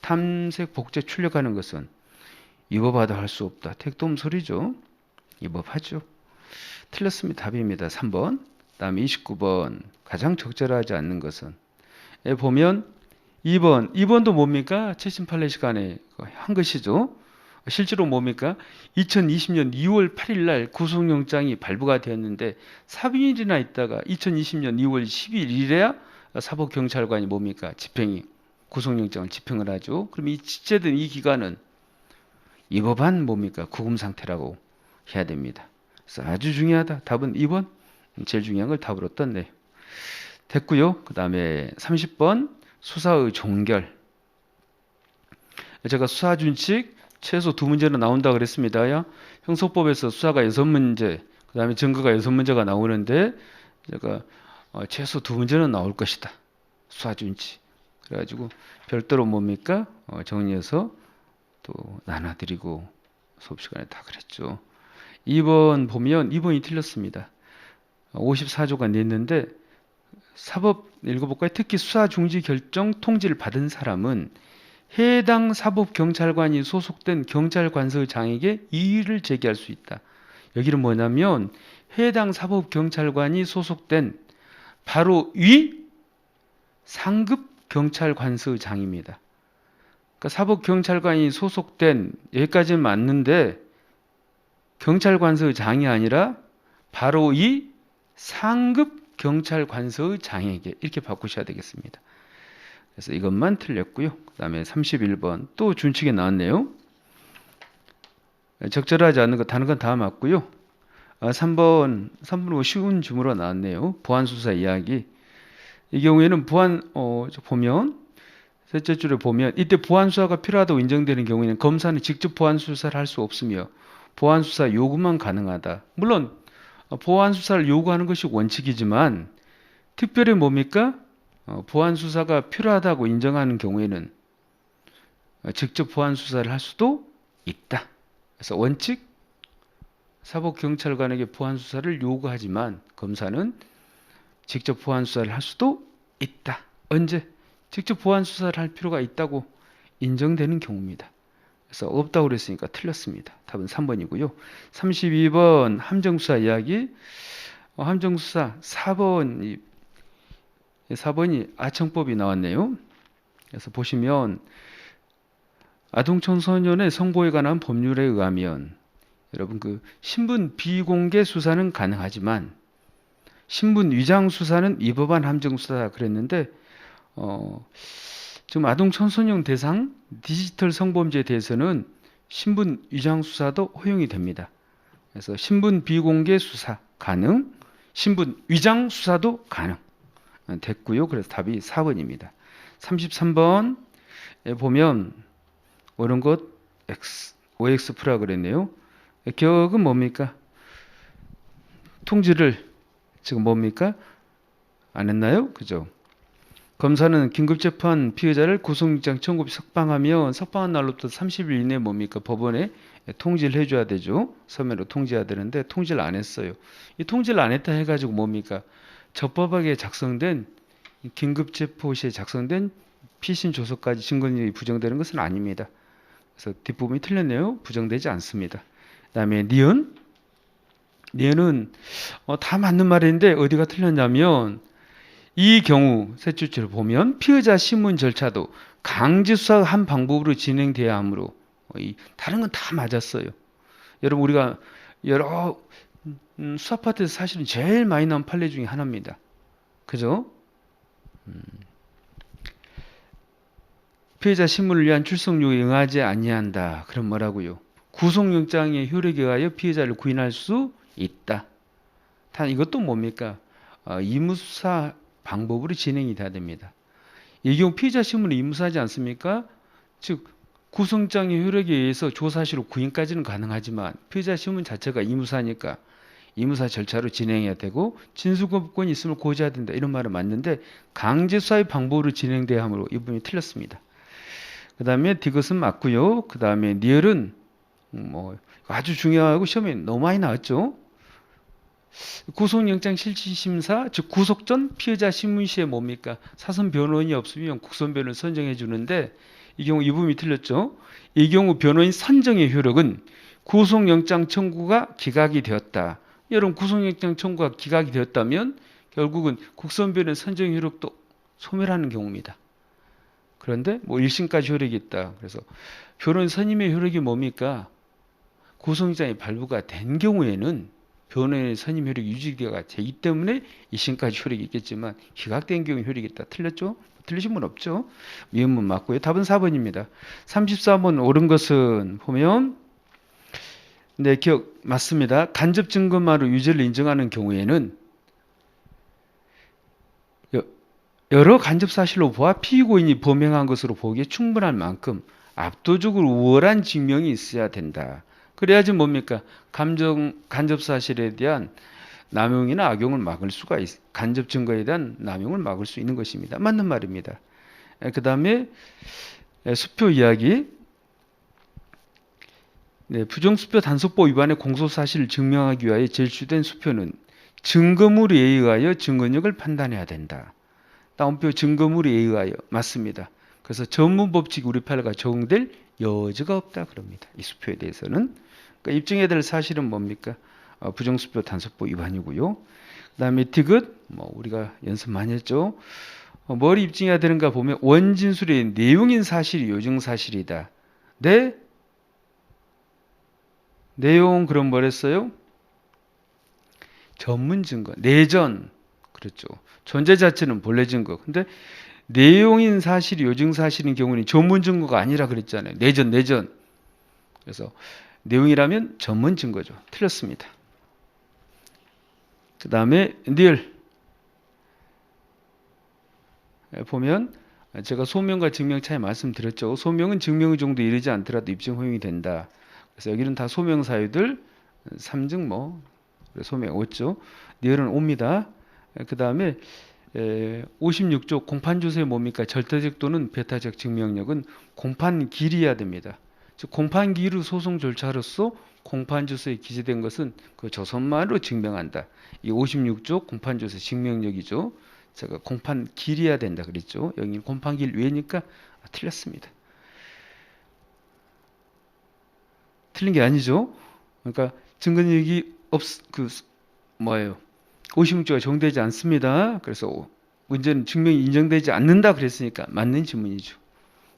탐색, 복제, 출력하는 것은 위법하다 할 수 없다. 택도음소리죠. 위법하죠. 틀렸습니다. 답입니다. 3번. 다음에 29번. 가장 적절하지 않는 것은 보면 2번도 뭡니까? 78회 시간에 한 것이죠. 실제로 뭡니까? 2020년 2월 8일 날 구속영장이 발부가 되었는데 3일이나 있다가 2020년 2월 11일에야 사법경찰관이 뭡니까? 구속영장을 집행을 하죠. 그럼 이 지체된 이 기간은 위법한 뭡니까? 구금 상태라고 해야 됩니다. 그래서 아주 중요하다. 답은 2번. 제일 중요한 걸 답으로 떴네요. 됐고요. 그 다음에 30번 수사의 종결. 제가 수사준칙 최소 2문제는 나온다 그랬습니다. 형소법에서 수사가 6문제, 그 다음에 증거가 6문제가 나오는데 제가 최소 2문제는 나올 것이다. 수사준칙. 그래가지고 별도로 뭡니까? 정리해서 또 나눠드리고 수업 시간에 다 그랬죠. 2번 보면 2번이 틀렸습니다. 54조가 냈는데 사법 읽어볼까요? 특히 수사 중지 결정 통지를 받은 사람은 해당 사법경찰관이 소속된 경찰관서장에게 이의를 제기할 수 있다. 여기는 뭐냐면 해당 사법경찰관이 소속된 바로 위 상급 경찰관서장입니다. 그러니까 사법경찰관이 소속된 여기까지는 맞는데 경찰관서장이 아니라 바로 이 상급 경찰관서장에게 이렇게 바꾸셔야 되겠습니다. 그래서 이것만 틀렸고요. 그 다음에 31번 또 준칙에 나왔네요. 적절하지 않는 거 다른 건 다 맞고요. 3번 쉬운 주문으로 나왔네요. 보안수사 이야기. 이 경우에는 보면 셋째 줄에 보면 이때 보안수사가 필요하다고 인정되는 경우에는 검사는 직접 보안수사를 할 수 없으며 보안수사 요구만 가능하다. 물론 보안수사를 요구하는 것이 원칙이지만 특별히 뭡니까? 보안수사가 필요하다고 인정하는 경우에는 직접 보안수사를 할 수도 있다. 그래서 원칙 사법경찰관에게 보안수사를 요구하지만 검사는 직접 보안수사를 할 수도 있다. 언제? 직접 보안수사를 할 필요가 있다고 인정되는 경우입니다. 그래서 없다고 그랬으니까 틀렸습니다. 답은 3번이고요. 32번 함정수사 이야기. 함정수사 4번이 아청법이 나왔네요. 그래서 보시면 아동청소년의 성보호에 관한 법률에 의하면 여러분 신분 비공개 수사는 가능하지만 신분 위장 수사는 위법한 함정수사다 그랬는데 지금 아동청소년 대상 디지털 성범죄에 대해서는 신분 위장 수사도 허용이 됩니다. 그래서 신분 비공개 수사 가능, 신분 위장 수사도 가능. 됐고요. 그래서 답이 4번입니다. 33번 보면 옳은 것 OX 프라 그랬네요. 기억은 뭡니까? 통지를 지금 뭡니까? 안 했나요? 그죠? 검사는 긴급재판 피의자를 구속영장 청구비 석방하면 석방한 날로부터 30일 이내에 뭡니까? 법원에 통지를 해줘야 되죠. 서면으로 통지해야 되는데 통지를 안 했어요. 이 통지를 안 했다 해가지고 뭡니까? 적법하게 작성된 긴급체포 시에 작성된 피신 조서까지 증거능력이 부정되는 것은 아닙니다. 그래서 뒷부분이 틀렸네요. 부정되지 않습니다. 그 다음에 니은은 다 맞는 말인데 어디가 틀렸냐면 이 경우 셋째 줄을 보면 피의자 신문 절차도 강제수사 한 방법으로 진행돼야 하므로 다른 건 다 맞았어요. 여러분 우리가 여러 수사 파트에서 사실은 제일 많이 나온 판례 중에 하나입니다. 그죠? 피해자 신문을 위한 출석 요구에 응하지 아니한다. 그럼 뭐라고요? 구속영장의 효력에 의하여 피해자를 구인할 수 있다. 단 이것도 뭡니까? 임의수사 방법으로 진행이 돼야 됩니다. 이 경우 피해자 신문을 임의수사하지 않습니까? 즉 구속영장의 효력에 의해서 조사시로 구인까지는 가능하지만 피의자 신문 자체가 의무사니까 의무사 절차로 진행해야 되고 진술거부권이 있음을 고지해야 된다. 이런 말은 맞는데 강제수사의 방법으로 진행돼야 하므로 이 부분이 틀렸습니다. 그 다음에 디귿은 맞고요. 그 다음에 니얼은 뭐 아주 중요하고 시험에 너무 많이 나왔죠. 구속영장 실질심사, 즉 구속 전 피의자 신문시에 뭡니까? 사선 변호인이 없으면 국선 변호인 선정해 주는데 이 경우 이 부분이 틀렸죠. 이 경우 변호인 선정의 효력은 구속영장 청구가 기각이 되었다. 여러분 구속영장 청구가 기각이 되었다면 결국은 국선 변호인 선정 효력도 소멸하는 경우입니다. 그런데 뭐 1심까지 효력이 있다. 그래서 변호인 선임의 효력이 뭡니까? 구속영장이 발부가 된 경우에는 변호인의 선임 효력이 유지가 되기 때문에 2심까지 효력이 있겠지만 기각된 경우 효력이 있다. 틀렸죠? 틀리신 분 없죠? 미음문 맞고요. 답은 4번입니다. 34번 옳은 것은 보면 네, 기억 맞습니다. 간접 증거만으로 유죄를 인정하는 경우에는 여러 간접 사실로 보아 피고인이 범행한 것으로 보기에 충분할 만큼 압도적으로 우월한 증명이 있어야 된다. 그래야지 뭡니까? 간접 사실에 대한 남용이나 악용을 막을 수가 간접 증거에 대한 남용을 막을 수 있는 것입니다. 맞는 말입니다. 그 다음에 수표 이야기. 네, 부정수표 단속법 위반의 공소사실을 증명하기 위하여 제출된 수표는 증거물에 의하여 증거력을 판단해야 된다. 다운표 증거물에 의하여 맞습니다. 그래서 전문법칙 우리 팔과 적용될 여지가 없다 그럽니다. 이 수표에 대해서는. 그러니까 입증해야 될 사실은 뭡니까? 부정수표 단속법 위반이고요. 그 다음에 디귿, 뭐 우리가 연습 많이 했죠. 뭘 입증해야 되는가 보면 원진술의 내용인 사실이 요증사실이다. 네? 내용 그럼 뭐랬어요? 전문 증거, 내전. 그렇죠. 존재 자체는 본래 증거. 근데 내용인 사실이 요증 사실인 경우는 전문 증거가 아니라 그랬잖아요. 내전. 그래서 내용이라면 전문 증거죠. 틀렸습니다. 그 다음에 니을 보면 제가 소명과 증명 차이 말씀드렸죠. 소명은 증명의 정도에 이르지 않더라도 입증 허용이 된다. 그래서 여기는 다 소명 사유들 3증 뭐 소명 5죠. 니을은 5입니다. 그 다음에 56조 공판조서에 뭡니까? 절대적 또는 배타적 증명력은 공판기일이어야 됩니다. 즉 공판기일의 소송 절차로서 공판조서에 기재된 것은 그 조선만으로 증명한다. 이 56조 공판조서 증명력이죠. 제가 공판기일이어야 된다 그랬죠. 여기 공판기일 외니까 틀렸습니다. 틀린 게 아니죠. 그러니까 증거력이 뭐예요? 56조가 적용되지 않습니다. 그래서 문제는 증명이 인정되지 않는다 그랬으니까 맞는 질문이죠.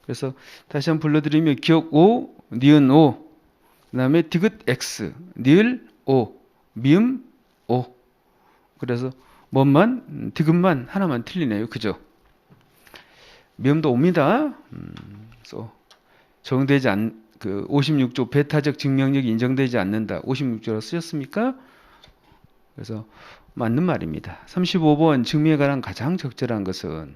그래서 다시 한번 불러드리면 기억 O, 니은 O, 그 다음에 디귿 X, 니을 O, 미음 O. 그래서 뭔만 디귿만 하나만 틀리네요. 그죠? 미음도 옵니다. 그래서 적용되지 그 56조 배타적 증명력이 인정되지 않는다. 56조로 쓰였습니까? 그래서 맞는 말입니다. 35번 증명에 관한 가장 적절한 것은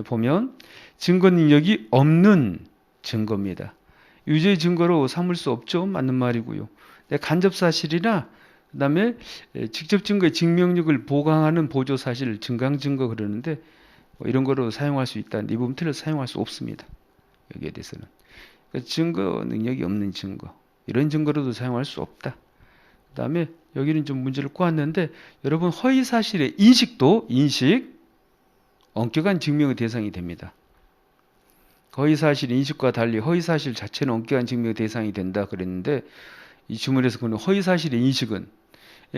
보면 증거 능력이 없는 증거입니다. 유죄의 증거로 삼을 수 없죠. 맞는 말이고요. 간접 사실이나 그다음에 직접 증거의 증명력을 보강하는 보조 사실, 증강 증거 그러는데 뭐 이런 거로 사용할 수 있다. 이 부분 틀려서 사용할 수 없습니다. 여기에 대해서는 그러니까 증거 능력이 없는 증거, 이런 증거로도 사용할 수 없다. 그 다음에 여기는 좀 문제를 꼬았는데 여러분 허위사실의 인식도 엄격한 증명의 대상이 됩니다. 허위사실 인식과 달리 허위사실 자체는 엄격한 증명의 대상이 된다 그랬는데 이 주문에서 그는 허위사실의 인식은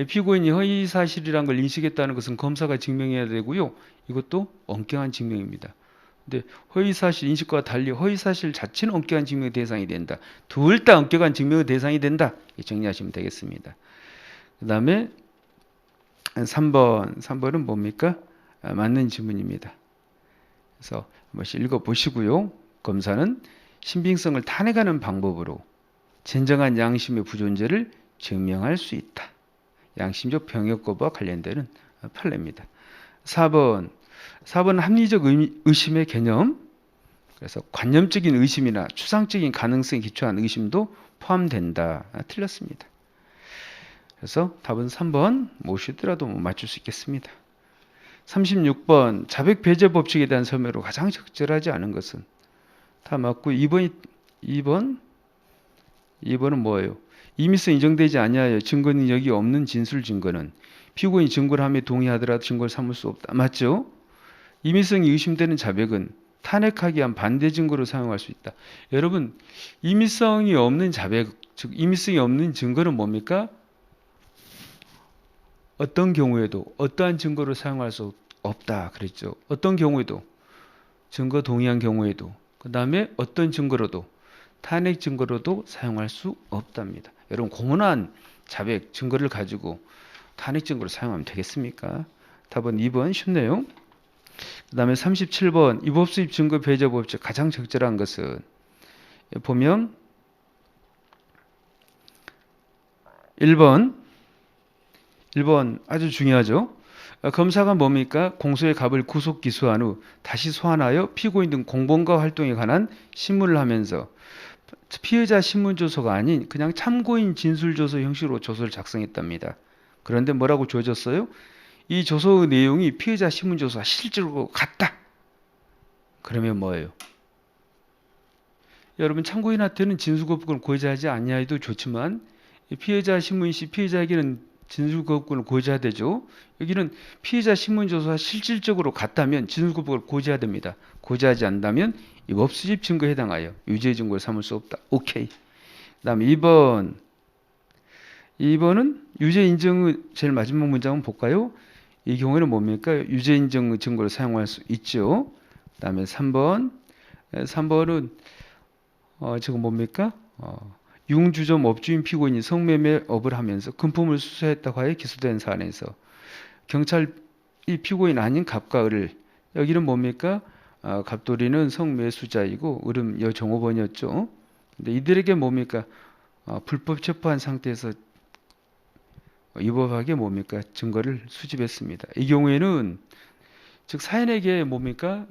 피고인이 허위사실이라는 걸 인식했다는 것은 검사가 증명해야 되고요. 이것도 엄격한 증명입니다. 근데 허위사실 인식과 달리 허위사실 자체는 엄격한 증명의 대상이 된다. 둘 다 엄격한 증명의 대상이 된다. 정리하시면 되겠습니다. 그 다음에 3번은 뭡니까? 맞는 질문입니다. 그래서 한 번씩 읽어보시고요. 검사는 신빙성을 탄핵하는 방법으로 진정한 양심의 부존재를 증명할 수 있다. 양심적 병역 거부와 관련되는 판례입니다. 4번 합리적 의심의 개념. 그래서 관념적인 의심이나 추상적인 가능성에 기초한 의심도 포함된다. 틀렸습니다. 그래서 답은 3번 모시더라도 맞출 수 있겠습니다. 36번 자백 배제 법칙에 대한 설명으로 가장 적절하지 않은 것은 다 맞고 2번은 뭐예요? 임의성 인정되지 아니하여 증거 능력이 없는 진술 증거는 피고인이 증거를 함에 동의하더라도 증거를 삼을 수 없다. 맞죠? 임의성이 의심되는 자백은 탄핵하기 위한 반대 증거로 사용할 수 있다. 여러분, 임의성이 없는 자백, 즉 임의성이 없는 증거는 뭡니까? 어떤 경우에도 어떠한 증거로 사용할 수 없다 그랬죠. 어떤 경우에도 증거 동의한 경우에도 그 다음에 어떤 증거로도 탄핵 증거로도 사용할 수 없답니다. 여러분 공헌한 자백 증거를 가지고 탄핵 증거로 사용하면 되겠습니까? 답은 2번 쉽네요. 그 다음에 37번 위법수입 증거 배제 법칙 가장 적절한 것은 보면 1번 아주 중요하죠. 검사가 뭡니까? 공소의 갑을 구속 기소한 후 다시 소환하여 피고인 등 공범과 활동에 관한 신문을 하면서 피의자 신문조서가 아닌 그냥 참고인 진술조서 형식으로 조서를 작성했답니다. 그런데 뭐라고 주어졌어요? 이 조서의 내용이 피의자 신문조서와 실제로 같다. 그러면 뭐예요? 여러분 참고인한테는 진술거부권을 고지하지 아니하여도 좋지만 피해자 신문 시 피해자에게는 진술거부권을 고지해야 되죠. 여기는 피해자 신문조서와 실질적으로 같다면 진술거부권을 고지해야 됩니다. 고지하지 않는다면 위법수집 증거에 해당하여 유죄 증거를 삼을 수 없다. 오케이. 그 다음에 2번은 유죄 인정의 제일 마지막 문장은 볼까요? 이 경우에는 뭡니까? 유죄 인정 증거를 사용할 수 있죠. 그 다음에 3번은 지금 뭡니까? 융주점 업주인 피고인이 성매매업을 하면서 금품을 수수했다고 하여 기소된 사안에서 경찰이 피고인 아닌 갑과 을을 여기는 뭡니까? 갑돌이는 성매수자이고 을은 여종업원이었죠. 근데 이들에게 뭡니까? 불법 체포한 상태에서 위법하게 뭡니까? 증거를 수집했습니다. 이 경우에는 즉 사인에게 뭡니까?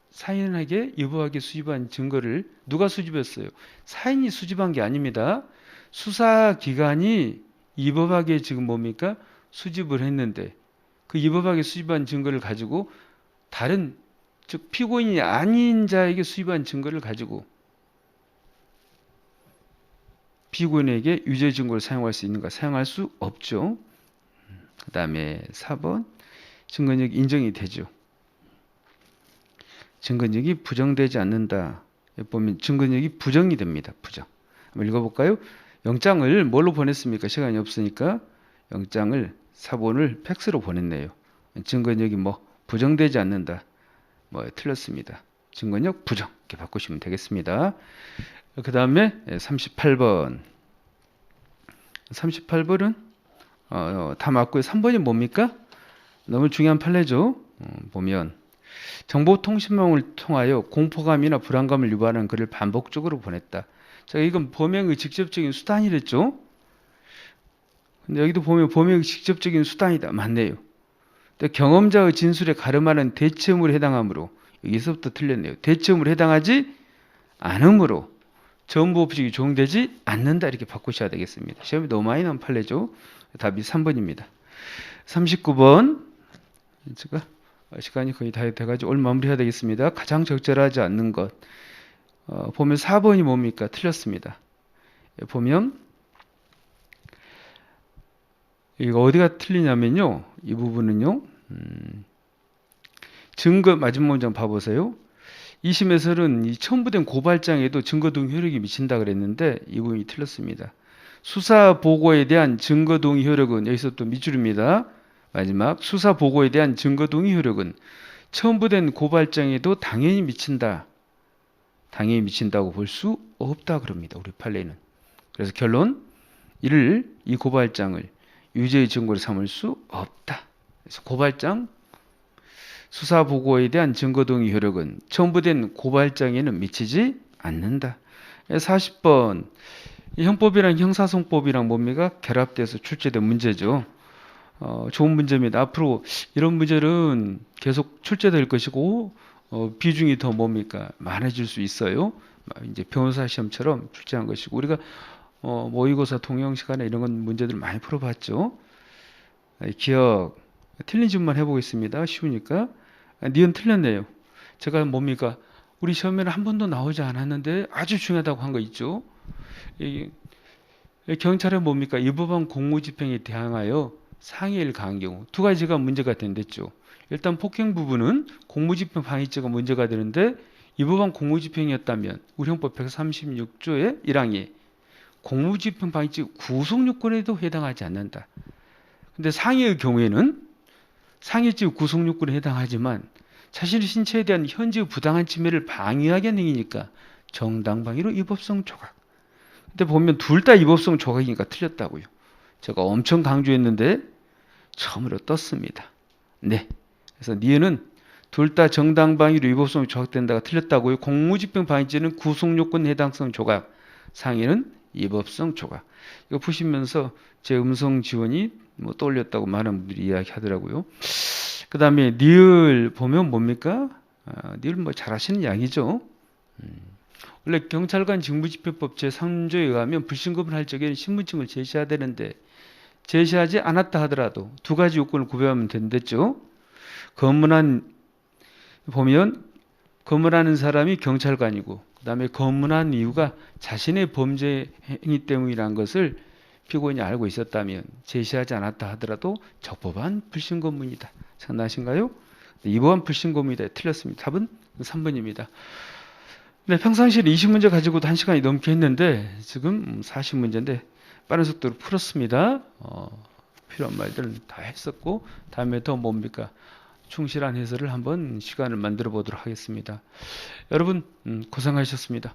사인에게 위법하게 수집한 증거를 누가 수집했어요? 사인이 수집한 게 아닙니다. 수사기관이 위법하게 지금 뭡니까? 수집을 했는데 그 위법하게 수집한 증거를 가지고 다른 즉 피고인이 아닌 자에게 수집한 증거를 가지고 피고인에게 유죄 증거를 사용할 수 있는가? 사용할 수 없죠. 그 다음에 4번 증거력 인정이 되죠. 증거력이 부정되지 않는다. 보면 증거력이 부정이 됩니다. 부정. 한번 읽어볼까요? 영장을 뭘로 보냈습니까? 시간이 없으니까 영장을 사본을 팩스로 보냈네요. 증거력이 부정되지 않는다. 틀렸습니다. 증거력 부정 이렇게 바꾸시면 되겠습니다. 그 다음에 38번. 38번은 다 맞고요. 3번이 뭡니까? 너무 중요한 판례죠. 보면 정보통신망을 통하여 공포감이나 불안감을 유발하는 글을 반복적으로 보냈다. 자, 이건 범행의 직접적인 수단이랬죠. 근데 여기도 보면 범행의 직접적인 수단이다. 맞네요. 경험자의 진술에 가름하는 대체음으로 해당하므로 여기서부터 틀렸네요. 대체음으로 해당하지 않으므로 전부법칙이 적용되지 않는다. 이렇게 바꾸셔야 되겠습니다. 시험이 너무 많이 나온 판례죠. 답이 3번입니다. 39번 제가 시간이 거의 다 돼가지고 오늘 마무리해야 되겠습니다. 가장 적절하지 않는 것 보면 4번이 뭡니까? 틀렸습니다. 보면 이거 어디가 틀리냐면요. 이 부분은요. 증거 마지막 문장 봐보세요. 2심에서는 이 첨부된 고발장에도 증거 동의 효력이 미친다 그랬는데 이 부분이 틀렸습니다. 수사 보고에 대한 증거 동의 효력은 여기서 또 밑줄입니다. 마지막 수사 보고에 대한 증거 동의 효력은 첨부된 고발장에도 당연히 미친다. 당연히 미친다고 볼 수 없다 그럽니다. 우리 판례는. 그래서 결론 이 고발장을 유죄의 증거로 삼을 수 없다. 그래서 고발장 수사 보고에 대한 증거 동의 효력은 첨부된 고발장에는 미치지 않는다. 40번 형법이랑 형사소송법이랑 뭡니까? 결합돼서 출제된 문제죠. 좋은 문제입니다. 앞으로 이런 문제는 계속 출제될 것이고 비중이 더 뭡니까? 많아질 수 있어요. 이제 변호사 시험처럼 출제한 것이고 우리가 모의고사 통영 시간에 이런 건 문제들 많이 풀어봤죠. 기억 틀린 질문만 해보겠습니다. 쉬우니까. 니은 틀렸네요. 제가 뭡니까? 우리 시험에는 한 번도 나오지 않았는데 아주 중요하다고 한 거 있죠. 이 경찰은 뭡니까? 이 법안 공무집행에 대항하여 상해를 가한 경우 두 가지가 문제가 된댔죠. 일단 폭행 부분은 공무집행 방해죄가 문제가 되는데 이 법안 공무집행이었다면 우리 형법 136조의 1항에 공무집행 방해죄 구속요건에도 해당하지 않는다. 근데 상해의 경우에는 상해죄 구속요건에 해당하지만 자신의 신체에 대한 현재의 부당한 침해를 방해하게 하는 행위니까 정당방위로 위법성 조각. 근데 보면 둘 다 위법성 조각이니까 틀렸다고요. 제가 엄청 강조했는데 처음으로 떴습니다. 네. 그래서 니은은 둘 다 정당방위로 위법성 조각된다가 틀렸다고요. 공무집행 방해죄는 구속요건 해당성 조각, 상해는 위법성 조각. 이거 푸시면서 제 음성 지원이 떠올렸다고 많은 분들이 이야기하더라고요. 그 다음에 니을 보면 뭡니까? 니을 잘하시는 양이죠. 원래 경찰관 직무집행법 제3조에 의하면 불신검을 할 적에는 신분증을 제시해야 되는데 제시하지 않았다 하더라도 두 가지 요건을 구별하면 된댔죠. 보면 검문하는 사람이 경찰관이고 그 다음에 검문한 이유가 자신의 범죄 행위 때문이라는 것을 피고인이 알고 있었다면 제시하지 않았다 하더라도 적법한 불신검문이다. 생각나신가요? 이 법안 불신검문이다. 틀렸습니다. 답은 3번입니다. 네, 평상시에 20문제 가지고도 1시간이 넘게 했는데 지금 40문제인데 빠른 속도로 풀었습니다. 필요한 말들은 다 했었고 다음에 더 뭡니까? 충실한 해설을 한번 시간을 만들어 보도록 하겠습니다. 여러분 고생하셨습니다.